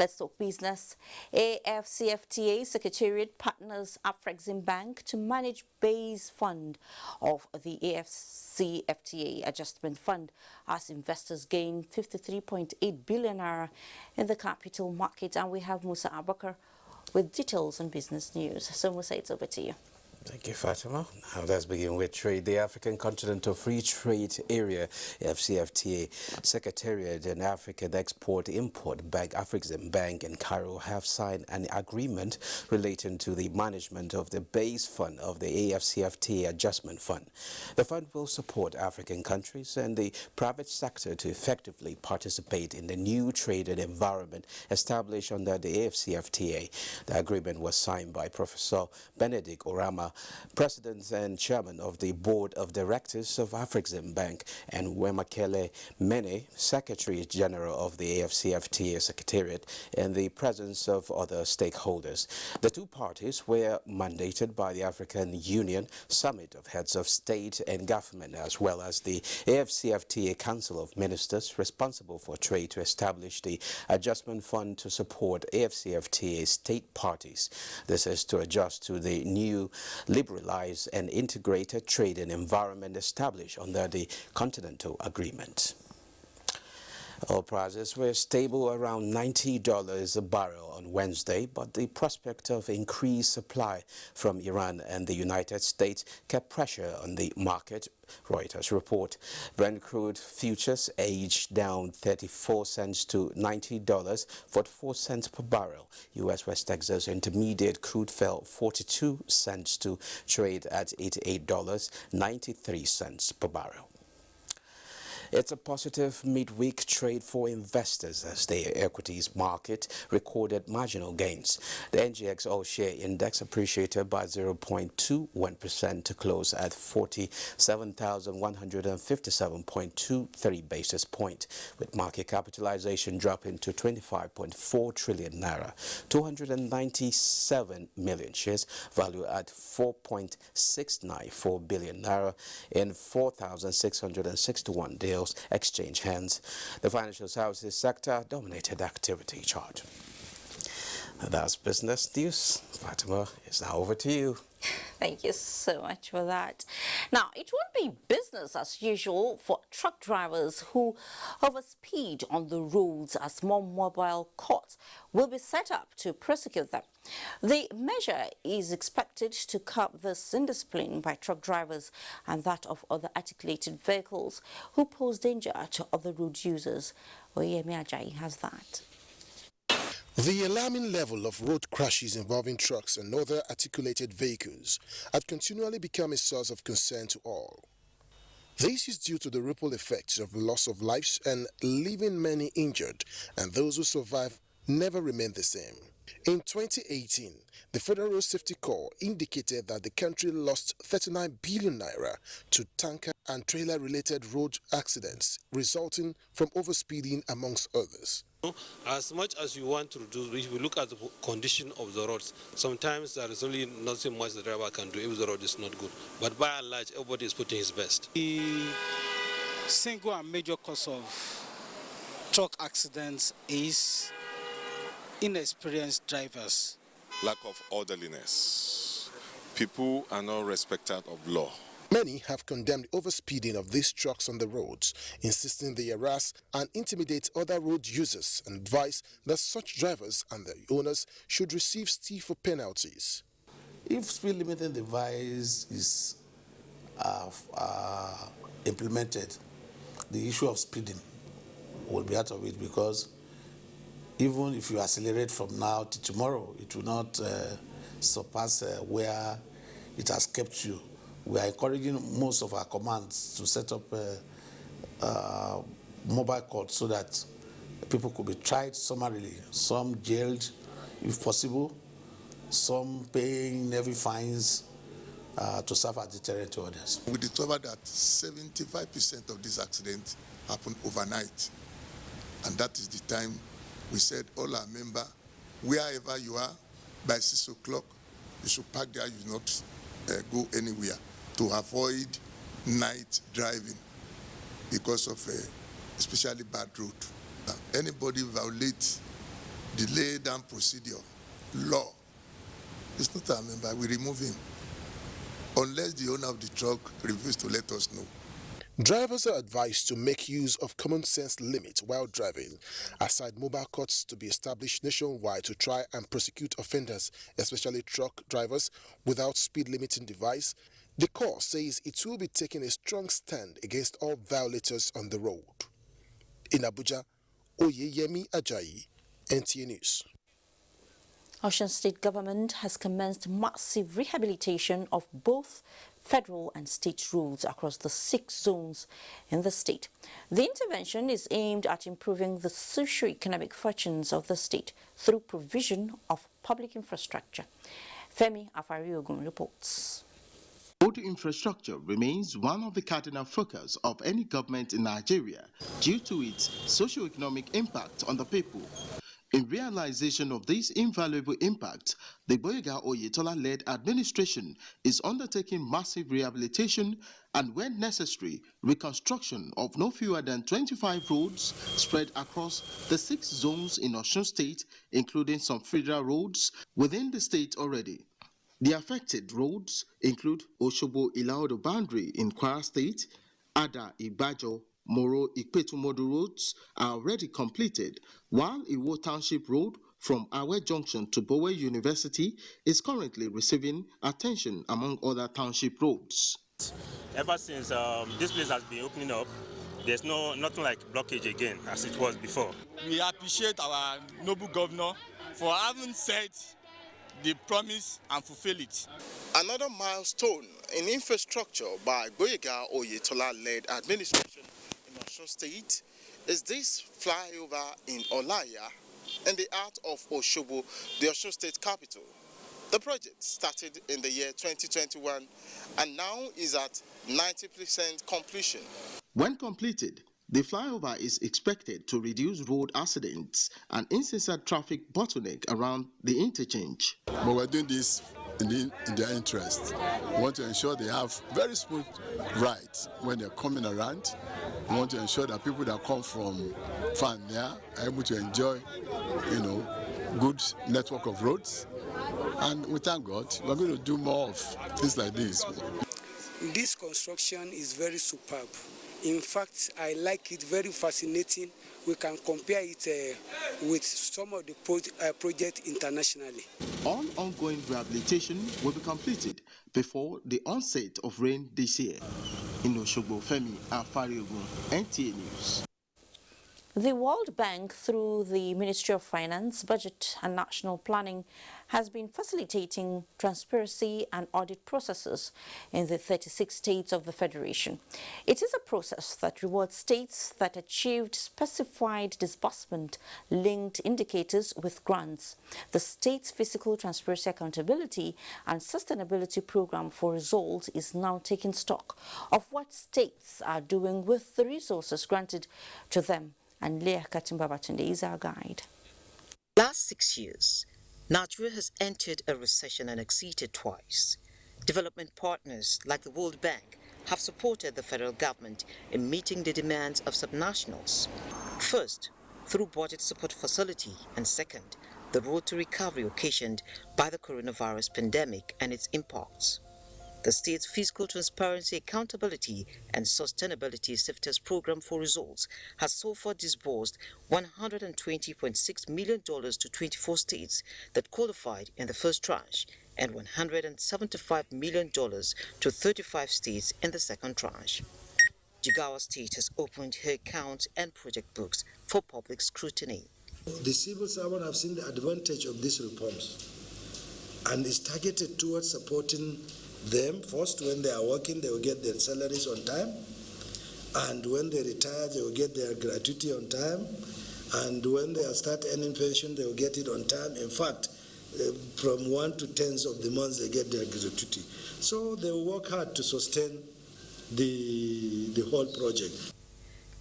S1: Let's talk business. AFCFTA Secretariat partners Afrexim Bank to manage base fund of the AFCFTA Adjustment Fund as investors gain 53.8 billion naira in the capital market. And we have Musa Abakar with details on business news. So Musa, it's over to you.
S4: Thank you, Fatima. Now let's begin with trade. The African Continental Free Trade Area, FCFTA, Secretariat and African Export-Import Bank, Afrexim Bank and Cairo have signed an agreement relating to the management of the base fund of the AFCFTA Adjustment Fund. The fund will support African countries and the private sector to effectively participate in the new trade and environment established under the AFCFTA. The agreement was signed by Professor Benedict Orama, President and Chairman of the Board of Directors of Afrexim Bank, and Wemakele Mene, Secretary General of the AFCFTA Secretariat, in the presence of other stakeholders. The two parties were mandated by the African Union Summit of Heads of State and Government, as well as the AFCFTA Council of Ministers responsible for trade, to establish the Adjustment Fund to support AFCFTA state parties. This is to adjust to the new liberalized and integrated trade and environment established under the Continental Agreement. Oil prices were stable around $90 a barrel on Wednesday, but the prospect of increased supply from Iran and the United States kept pressure on the market, Reuters report. Brent crude futures edged down 34 cents to $90, 44 cents per barrel. U.S. West Texas Intermediate crude fell 42 cents to trade at $88, 93 cents per barrel. It's a positive midweek trade for investors as the equities market recorded marginal gains. The NGX All-Share Index appreciated by 0.21% to close at 47,157.23 basis points, with market capitalization dropping to 25.4 trillion naira, 297 million shares, value at 4.694 billion naira in 4,661 deals exchange hands. The financial services sector dominated activity chart. That's business news. Fatima, it's now over to you.
S1: Thank you so much for that. Now, it won't be business as usual for truck drivers who overspeed on the roads, as more mobile courts will be set up to prosecute them. The measure is expected to curb this indiscipline by truck drivers and that of other articulated vehicles who pose danger to other road users. Oyemi Ajayi has that.
S9: The alarming level of road crashes involving trucks and other articulated vehicles have continually become a source of concern to all. This is due to the ripple effects of loss of lives and leaving many injured, and those who survive never remain the same. In 2018, the Federal Road Safety Corps indicated that the country lost 39 billion naira to tanker and trailer-related road accidents resulting from overspeeding, amongst others.
S11: As much as you want to reduce, if we look at the condition of the roads, sometimes there is only nothing much the driver can do if the road is not good. But by and large, everybody is putting his best.
S12: The single and major cause of truck accidents is inexperienced drivers.
S3: lack of orderliness. People are not respecters of law.
S9: Many have condemned overspeeding of these trucks on the roads, insisting they harass and intimidate other road users, and advise that such drivers and their owners should receive stiffer penalties.
S13: If speed limiting device is implemented, the issue of speeding will be out of it, because even if you accelerate from now to tomorrow, it will not surpass where it has kept you. We are encouraging most of our commands to set up mobile courts so that people could be tried summarily, some jailed if possible, some paying heavy fines to serve as deterrent to others.
S14: We discovered that 75% of these accidents happen overnight. And that is the time we said all our members, wherever you are, by 6 o'clock, you should park there, you should not go anywhere, to avoid night driving because of especially bad road. Anybody violates the laid down procedure, law, it's not our member, we remove him, unless the owner of the truck refuses to let us know.
S9: Drivers are advised to make use of common sense limits while driving, aside mobile courts to be established nationwide to try and prosecute offenders, especially truck drivers, without speed limiting device. The corps says it will be taking a strong stand against all violators on the road. In Abuja, Oyeyemi Ajayi, NTA News.
S1: Osun State government has commenced massive rehabilitation of both federal and state roads across the 6 zones in the state. The intervention is aimed at improving the socio-economic fortunes of the state through provision of public infrastructure. Femi Afariogun reports.
S2: Road infrastructure remains one of the cardinal focus of any government in Nigeria due to its socio-economic impact on the people. In realization of this invaluable impact, the Gboyega Oyetola-led administration is undertaking massive rehabilitation and, when necessary, reconstruction of no fewer than 25 roads spread across the 6 zones in Osun State, including some federal roads within the state already. The affected roads include Osogbo-Ilaodo boundary in Kwara State, Ada-Ibajo, Moro-Ipetumodu roads are already completed, while Iwo Township Road from Awe Junction to Bowe University is currently receiving attention among other township roads.
S15: Ever since this place has been opening up, there's nothing like blockage again as it was before.
S16: We appreciate our noble governor for having said the promise and fulfill it.
S2: Another milestone in infrastructure by Gboyega Oyetola-led administration in Osun State is this flyover in Olaya in the heart of Osogbo, the Osun State capital. The project started in the year 2021 and now is at 90% completion. When completed, the flyover is expected to reduce road accidents and incessant traffic bottleneck around the interchange.
S14: But we're doing this in their interest. We want to ensure they have very smooth rides when they're coming around. We want to ensure that people that come from far and near are able to enjoy, good network of roads. And we thank God, we're going to do more of things like this.
S19: This construction is very superb. In fact, I like it, very fascinating. We can compare it with some of the projects internationally.
S2: All ongoing rehabilitation will be completed before the onset of rain this year. In Osogbo, Femi Afariogun, NTA News.
S1: The World Bank, through the Ministry of Finance, Budget and National Planning, has been facilitating transparency and audit processes in the 36 states of the Federation. It is a process that rewards states that achieved specified disbursement-linked indicators with grants. The State's Fiscal Transparency Accountability and Sustainability Program for Results is now taking stock of what states are doing with the resources granted to them. And Leah Katimbabatunde is our guide.
S20: Last 6 years, Nigeria has entered a recession and exceeded twice. Development partners like the World Bank have supported the federal government in meeting the demands of subnationals. First, through budget support facility, and second, the road to recovery occasioned by the coronavirus pandemic and its impacts. The state's Fiscal Transparency, Accountability and Sustainability Sectors Program for Results has so far disbursed $120.6 million to 24 states that qualified in the first tranche and $175 million to 35 states in the second tranche. Jigawa State has opened her accounts and project books for public scrutiny.
S5: The civil servants have seen the advantage of these reforms and is targeted towards supporting them. First, when they are working, they will get their salaries on time, and when they retire, they will get their gratuity on time, and when they start earning pension, they will get it on time. In fact, from 1 to 10th of the month, they get their gratuity. So they will work hard to sustain the whole project.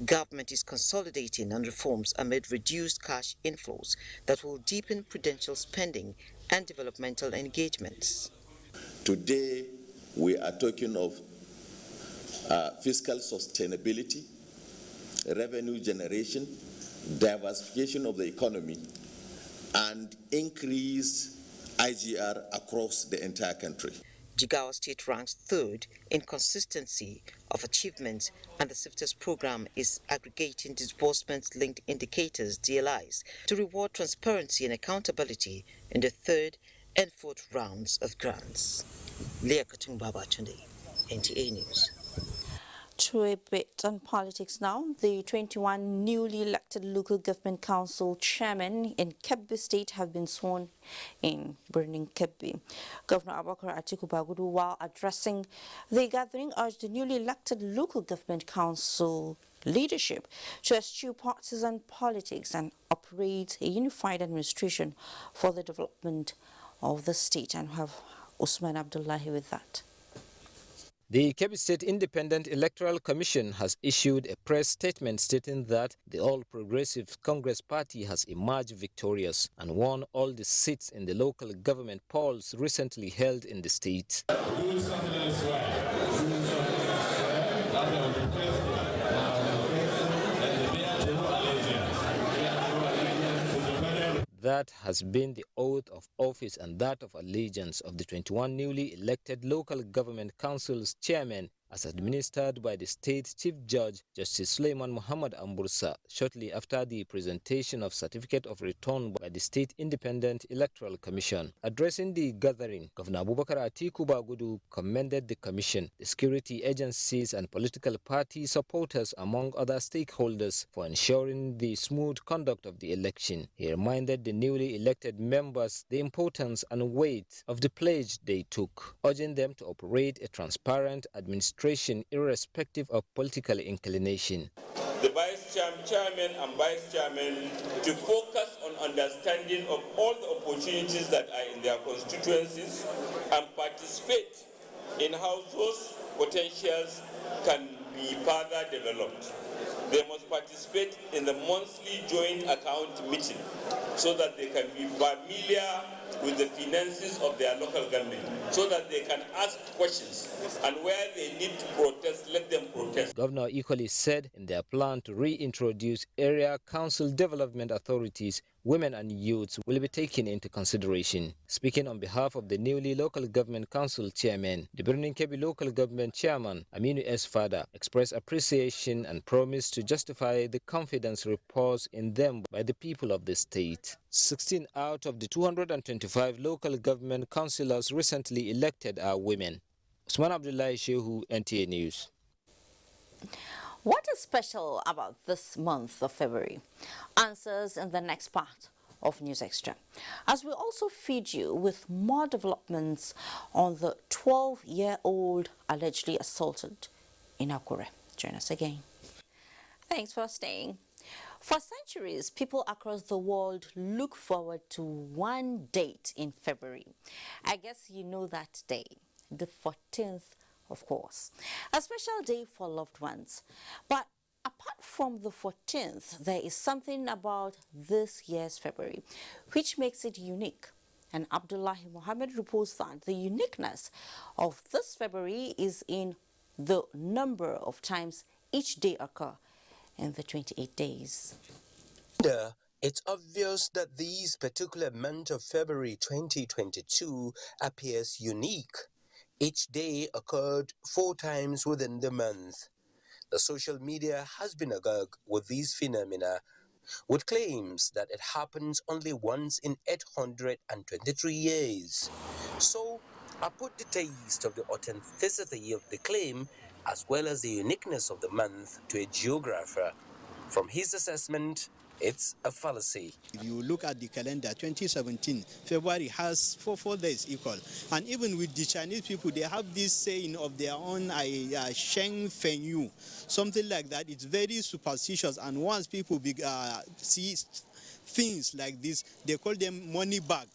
S20: Government is consolidating on reforms amid reduced cash inflows that will deepen prudential spending and developmental engagements.
S10: Today, we are talking of fiscal sustainability, revenue generation, diversification of the economy, and increased IGR across the entire country.
S20: Jigawa State ranks third in consistency of achievements, and the SIFTES program is aggregating disbursements-linked indicators, DLIs, to reward transparency and accountability in the third and fourth rounds of grants. Leah Katungbaba Tunde, NTA News.
S1: To a bit on politics now, the 21 newly elected local government council chairmen in Kebbi State have been sworn in Birnin Kebbi. Governor Abubakar Atiku Bagudu, while addressing the gathering, urged the newly elected local government council leadership to eschew partisan politics and operate a unified administration for the development of the state. And we have Usman Abdullahi with that.
S17: The Kebbi State Independent Electoral Commission has issued a press statement stating that the All Progressive Congress Party has emerged victorious and won all the seats in the local government polls recently held in the state. That has been the oath of office and that of allegiance of the 21 newly elected local government councils chairmen as administered by the state chief judge, Justice Suleiman Muhammad Ambursa, shortly after the presentation of certificate of return by the State Independent Electoral Commission. Addressing the gathering, Governor Abubakar Atiku Bagudu commended the commission, the security agencies and political party supporters among other stakeholders for ensuring the smooth conduct of the election. He reminded the newly elected members the importance and weight of the pledge they took, urging them to operate a transparent administration irrespective of political inclination.
S21: The vice chairman and vice chairman to focus on understanding of all the opportunities that are in their constituencies and participate in how those potentials can be further developed. They must participate in the monthly joint account meeting so that they can be familiar with the finances of their local government, so that they can ask questions, and where they need to protest, let them protest.
S17: Governor equally said in their plan to reintroduce area council development authorities, women and youths will be taken into consideration. Speaking on behalf of the newly local government council chairman, the Birnin Kebbi local government chairman, Aminu S. Fada, expressed appreciation and promised to justify the confidence reposed in them by the people of the state. 16 out of the 225 local government councillors recently elected are women. Usman Abdullahi Shehu, NTA News.
S1: What is special about this month of February? Answers in the next part of News Extra, as we also feed you with more developments on the 12-year-old allegedly assaulted in Akure. Join us again. Thanks for staying. For centuries, people across the world look forward to one date in February. I guess you know that day, the 14th, of course. A special day for loved ones. But apart from the 14th, there is something about this year's February which makes it unique. And Abdullahi Mohammed reports that the uniqueness of this February is in the number of times each day occurs in the 28 days.
S7: It's obvious that this particular month of February 2022 appears unique. Each day occurred 4 times within the month. The social media has been agog with these phenomena, with claims that it happens only once in 823 years. So, I put the taste of the authenticity of the claim as well as the uniqueness of the month to a geographer. From his assessment, it's a fallacy.
S8: If you look at the calendar, 2017, February has four days equal. And even with the Chinese people, they have this saying of their own, Sheng Feng Yu, something like that. It's very superstitious. And once people see things like this, they call them money bag.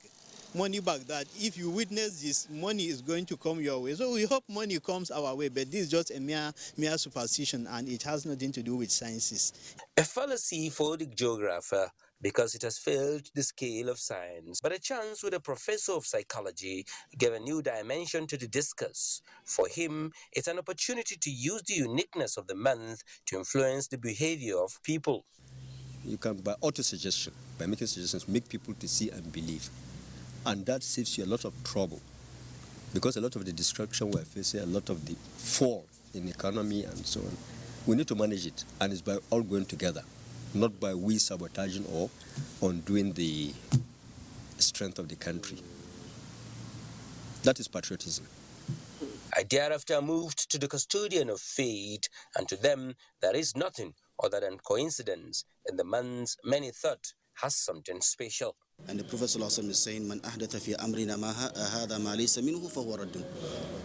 S8: Money bag, that if you witness this, money is going to come your way. So we hope money comes our way, but this is just a mere superstition, and it has nothing to do with sciences.
S7: A fallacy for the geographer because it has failed the scale of science. But a chance with a professor of psychology gave a new dimension to the discourse. For him, it's an opportunity to use the uniqueness of the month to influence the behavior of people.
S18: You can, by auto-suggestion, by making suggestions, make people to see and believe. And that saves you a lot of trouble. Because a lot of the destruction we're facing, a lot of the fall in economy and so on, we need to manage it. And it's by all going together, not by we sabotaging or undoing the strength of the country. That is patriotism.
S7: I thereafter moved to the custodian of fate, and to them there is nothing other than coincidence in the months many thought has something special.
S22: And the Prophet ﷺ is saying, "Man ahdatha fi amrina ma hadha ma laysa minhu fahuwa raddun."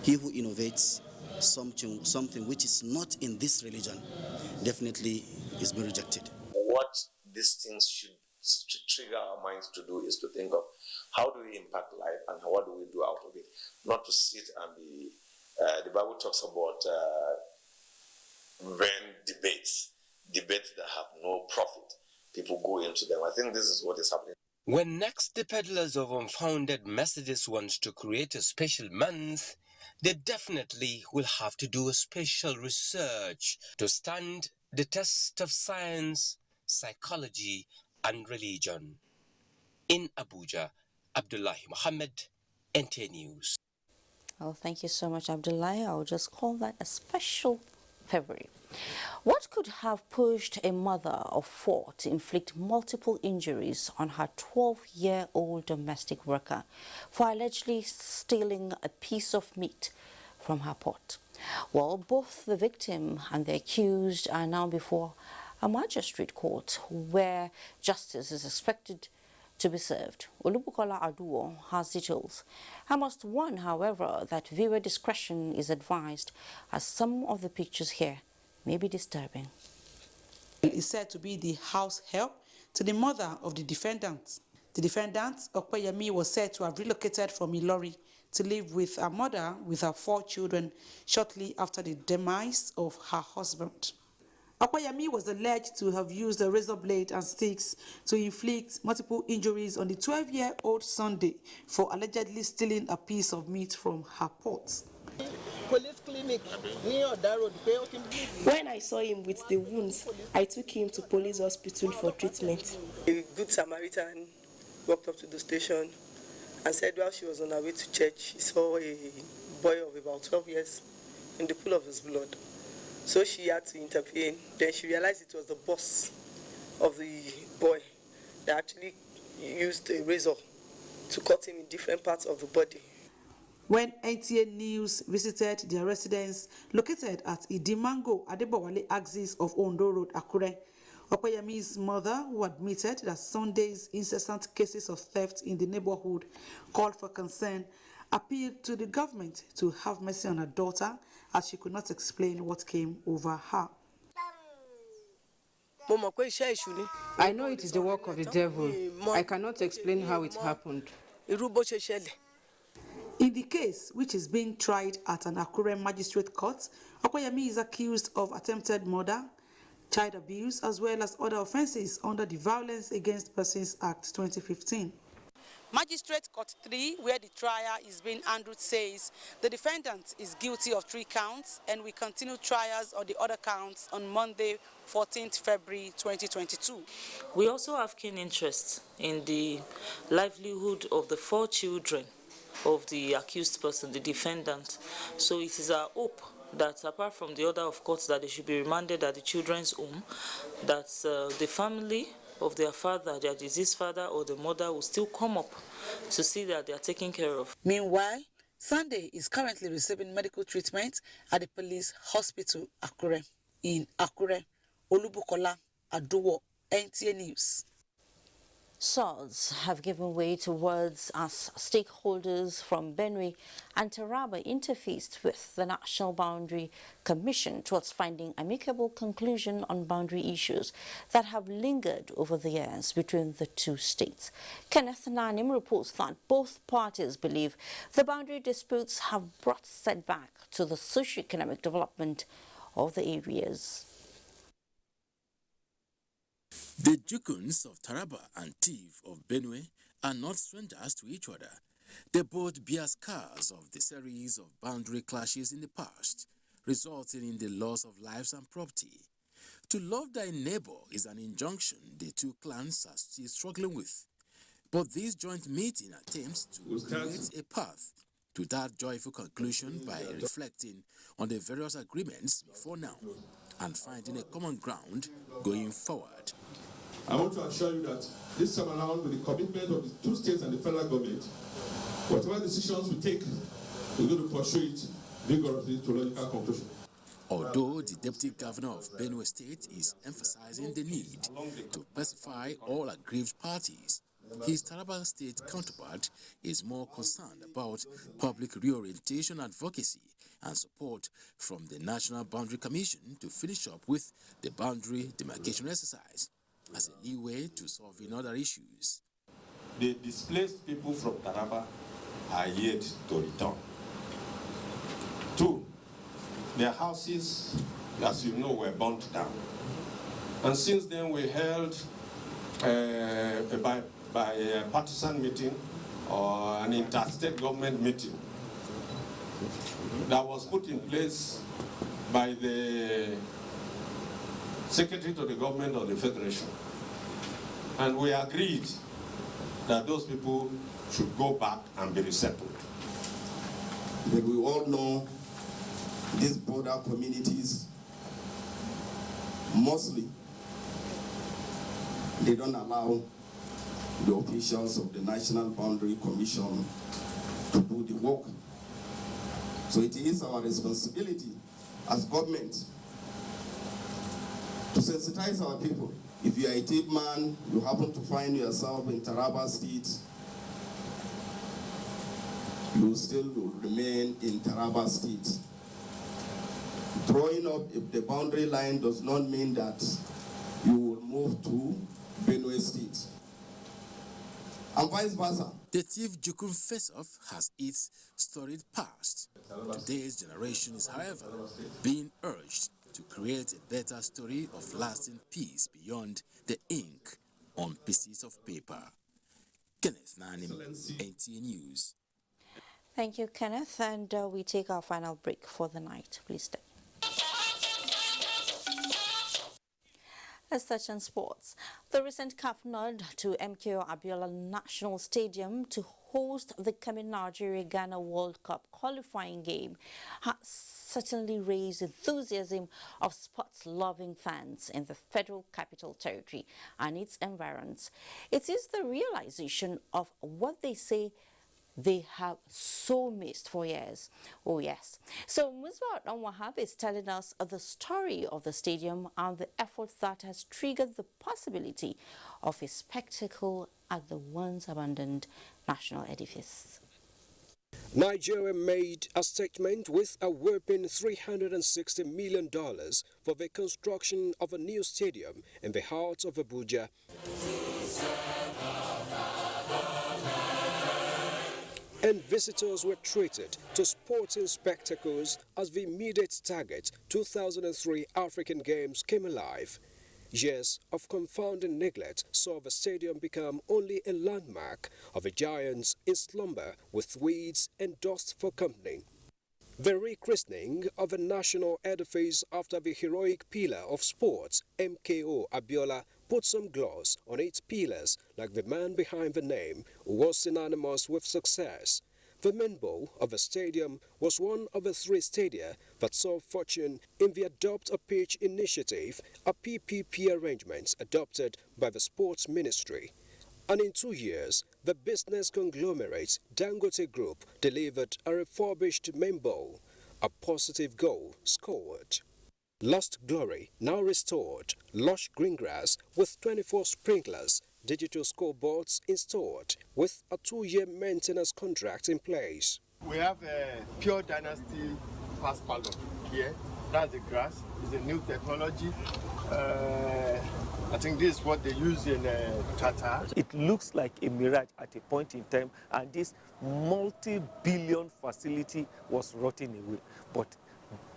S22: He who innovates something which is not in this religion definitely is being rejected.
S23: What these things should trigger our minds to do is to think of how do we impact life and what do we do out of it, not to sit and be. The Bible talks about vain debates that have no profit. People go into them. I think this is what is happening.
S7: When next the peddlers of unfounded messages want to create a special month, they definitely will have to do a special research to stand the test of science, psychology, and religion. In Abuja, Abdullahi Muhammad, NTA News.
S1: Well, thank you so much, Abdullahi. I'll just call that a special February. What could have pushed a mother of 4 to inflict multiple injuries on her 12-year-old domestic worker for allegedly stealing a piece of meat from her pot? Well, both the victim and the accused are now before a magistrate court where justice is expected to be served. Olubukola Aduo has details. I must warn, however, that viewer discretion is advised, as some of the pictures here may be disturbing.
S24: Is said to be the house help to the mother of the defendant. The defendant, Okoyemi, was said to have relocated from Ilori to live with her mother with her 4 children shortly after the demise of her husband. Okoyemi was alleged to have used a razor blade and sticks to inflict multiple injuries on the 12-year-old Sunday for allegedly stealing a piece of meat from her pot.
S25: Police clinic near that road.
S28: When I saw him with the wounds, I took him to police hospital for treatment.
S25: A good Samaritan walked up to the station and said while she was on her way to church, she saw a boy of about 12 years in the pool of his blood. So she had to intervene. Then she realized it was the boss of the boy that actually used a razor to cut him in different parts of the body.
S24: When NTA News visited their residence located at Idimango, Adebowale axis of Ondo Road, Akure, Okoyemi's mother, who admitted that Sunday's incessant cases of theft in the neighborhood called for concern, appealed to the government to have mercy on her daughter, as she could not explain what came over her.
S29: I know it is the work of the devil. I cannot explain how it happened.
S24: In the case, which is being tried at an Akure magistrate court, Okoyemi is accused of attempted murder, child abuse, as well as other offences under the Violence Against Persons Act 2015. Magistrate Court 3, where the trial is being handled, says the defendant is guilty of 3 counts and will continue trials on the other counts on Monday, 14th February 2022.
S3: We also have keen interest in the livelihood of the 4 children of the accused person, the defendant. So it is our hope that apart from the order of court that they should be remanded at the children's home, that the family of their father, their deceased father or the mother will still come up to see that they are taken care of.
S24: Meanwhile, Sunday is currently receiving medical treatment at the police hospital Akure. In Akure, Olubukola Aduwo, NTA News.
S1: Swords have given way to words as stakeholders from Benue and Taraba interfaced with the National Boundary Commission towards finding amicable conclusion on boundary issues that have lingered over the years between the 2 states. Kenneth Nanim reports that both parties believe the boundary disputes have brought setback to the socio-economic development of the areas.
S4: The Jukuns of Taraba and Tiv of Benue are not strangers to each other. They both bear scars of the series of boundary clashes in the past, resulting in the loss of lives and property. To love thy neighbor is an injunction the 2 clans are still struggling with. But this joint meeting attempts to create a path to that joyful conclusion by reflecting on the various agreements before now and finding a common ground going forward.
S6: I want to assure you that this time around, with the commitment of the 2 states and the federal government, whatever decisions we take, we're going to pursue it vigorously to logical conclusion.
S4: Although the Deputy Governor of Benue State is emphasizing the need to pacify all aggrieved parties, his Taraba State counterpart is more concerned about public reorientation advocacy and support from the National Boundary Commission to finish up with the boundary demarcation exercise as a leeway to solving other issues.
S6: The displaced people from Taraba are yet to return. 2, their houses, as you know, were burnt down. And since then we held by a partisan meeting or an interstate government meeting that was put in place by the Secretary to the Government of the Federation. And we agreed that those people should go back and be resettled.
S9: But we all know these border communities, mostly, they don't allow the officials of the National Boundary Commission to do the work. So it is our responsibility as government to sensitize our people. If you are a tip man, you happen to find yourself in Taraba State, you still will remain in Taraba State. Drawing up the boundary line does not mean that you will move to Benue State, and vice versa.
S4: The Tiv Jukun face-off has its storied past. Today's generation is, however, being urged to create a better story of lasting peace beyond the ink on pieces of paper. Kenneth Nanim, NTA News.
S1: Thank you, Kenneth, and we take our final break for the night. Please stay. Let's touch on sports. The recent CAF nod to MKO Abiola National Stadium to host the coming Nigeria-Ghana World Cup qualifying game has certainly raised enthusiasm of sports-loving fans in the Federal Capital Territory and its environs. It is the realization of what they say they have so missed for years. Oh yes. So Musbat Wahab is telling us the story of the stadium and the effort that has triggered the possibility of a spectacle at the once abandoned national edifice.
S11: Nigeria made a statement with a whopping $360 million for the construction of a new stadium in the heart of Abuja. And visitors were treated to sporting spectacles as the immediate target 2003 African Games came alive. Years of confounding neglect saw the stadium become only a landmark of a giant in slumber with weeds and dust for company. The rechristening of a national edifice after the heroic pillar of sports, MKO Abiola, put some gloss on its pillars like the man behind the name, who was synonymous with success. The main bowl of the stadium was one of the 3 stadia that saw fortune in the Adopt a Pitch initiative, a PPP arrangement adopted by the Sports Ministry. And in 2 years, the business conglomerate Dangote Group delivered a refurbished main bowl, a positive goal scored. Lost glory now restored, lush green grass with 24 sprinklers, digital scoreboards installed with a 2-year maintenance contract in place.
S2: We have a pure dynasty pass pallon here. That's the grass. It's a new technology. I think this is what they use in Qatar.
S12: It looks like a mirage at a point in time, and this multi-billion facility was rotting away. But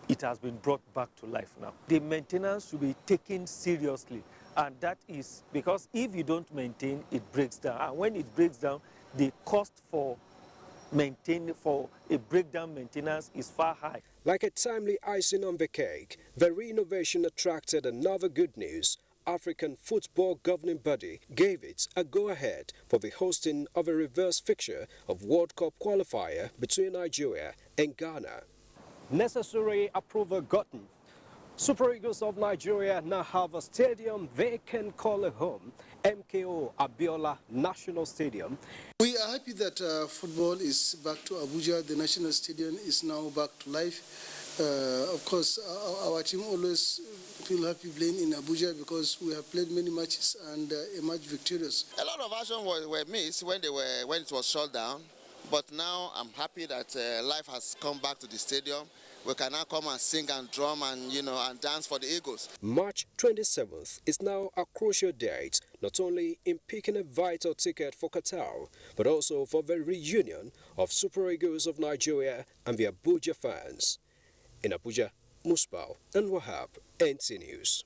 S12: it has been brought back to life now. The maintenance should be taken seriously, and that is because if you don't maintain, it breaks down. And when it breaks down, the cost for a breakdown maintenance is far high.
S11: Like a timely icing on the cake, the renovation attracted another good news. African Football Governing Body gave it a go-ahead for the hosting of a reverse fixture of World Cup qualifier between Nigeria and Ghana. Necessary approval gotten. Super Eagles of Nigeria now have a stadium they can call a home, MKO Abiola National Stadium.
S13: We are happy that football is back to Abuja. The national stadium is now back to life. Of course, our team always feel happy playing in Abuja because we have played many matches and emerged victorious.
S14: A lot of action were missed when it was shut down, but now I'm happy that life has come back to the stadium. We can now come and sing and drum and and dance for the Eagles.
S11: March 27th is now a crucial date, not only in picking a vital ticket for Qatar, but also for the reunion of Super Eagles of Nigeria and the Abuja fans. In Abuja, Musbal and Wahab, NTA News.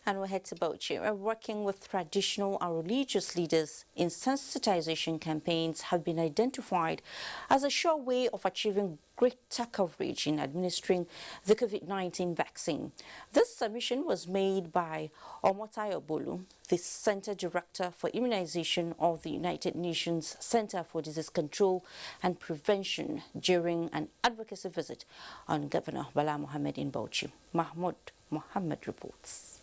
S1: And we head to Bauchi. We're working with traditional and religious leaders in sensitization campaigns have been identified as a sure way of achieving greater coverage in administering the COVID-19 vaccine. This submission was made by Omotayo Bolu, the Center Director for Immunization of the United Nations Center for Disease Control and Prevention during an advocacy visit on Governor Bala Mohammed in Bauchi. Mahmoud Mohammed reports.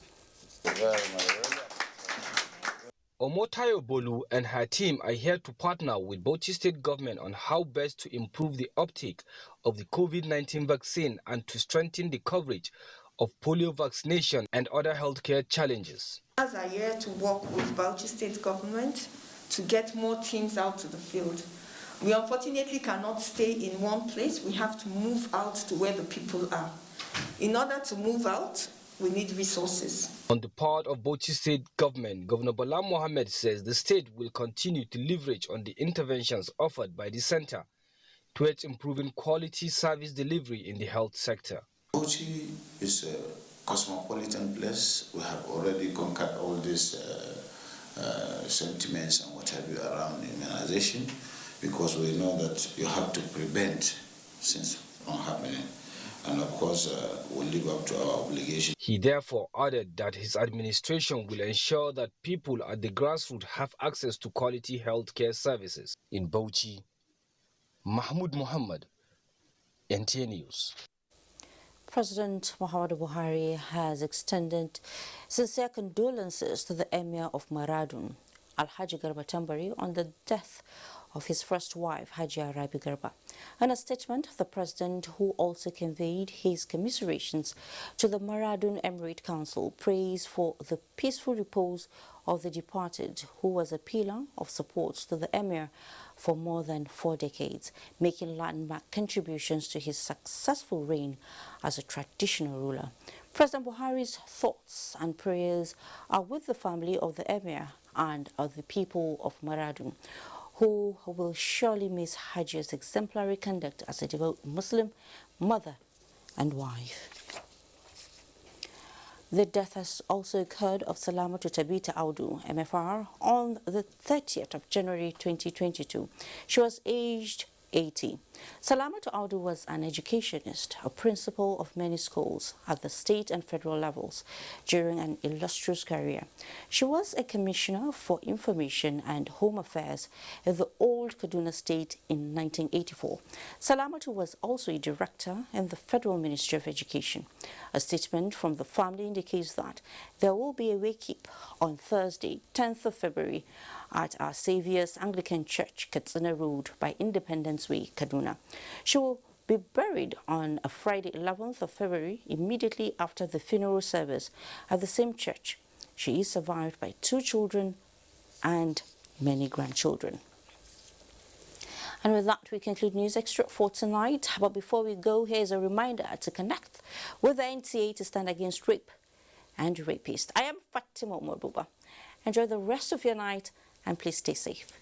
S15: Omotayo Bolu and her team are here to partner with Bauchi State Government on how best to improve the uptake of the COVID-19 vaccine and to strengthen the coverage of polio vaccination and other healthcare challenges.
S16: We are here to work with Bauchi State Government to get more teams out to the field. We unfortunately cannot stay in one place. We have to move out to where the people are. In order to move out, we need resources.
S15: On the part of Bauchi State Government, Governor Bala Mohammed says the state will continue to leverage on the interventions offered by the center towards improving quality service delivery in the health sector.
S19: Bauchi is a cosmopolitan place. We have already conquered all these sentiments and what have you around immunization, because we know that you have to prevent since from happening. And of course, we'll live up to our obligation.
S15: He therefore added that his administration will ensure that people at the grassroots have access to quality healthcare services. In Bauchi, Mahmoud Muhammad, NTA News.
S1: President Muhammadu Buhari has extended sincere condolences to the Emir of Maradun, Alhaji Garba Tambari, on the death of his first wife, Hajia Rabi Garba. In a statement, the president, who also conveyed his commiserations to the Maradun Emirate Council, praised for the peaceful repose of the departed, who was a pillar of support to the Emir for more than 4 decades, making landmark contributions to his successful reign as a traditional ruler. President Buhari's thoughts and prayers are with the family of the Emir and of the people of Maradun, who will surely miss Hajia's exemplary conduct as a devout Muslim, mother and wife. The death has also occurred of Salamatu Tabita Audu, MFR, on the 30th of January 2022. She was aged 80. Salamatu Audu was an educationist, a principal of many schools at the state and federal levels during an illustrious career. She was a commissioner for information and home affairs in the old Kaduna state in 1984. Salamatu was also a director in the Federal Ministry of Education. A statement from the family indicates that there will be a wake-up on Thursday, 10th of February, at Our Saviour's Anglican Church, Katsina Road by Independence Way, Kaduna. She will be buried on a Friday, 11th of February, immediately after the funeral service at the same church. She is survived by 2 children and many grandchildren. And with that, we conclude News Extra for tonight. But before we go, here's a reminder to connect with the NTA to stand against rape and rapists. I am Fatima Morbuba. Enjoy the rest of your night and please stay safe.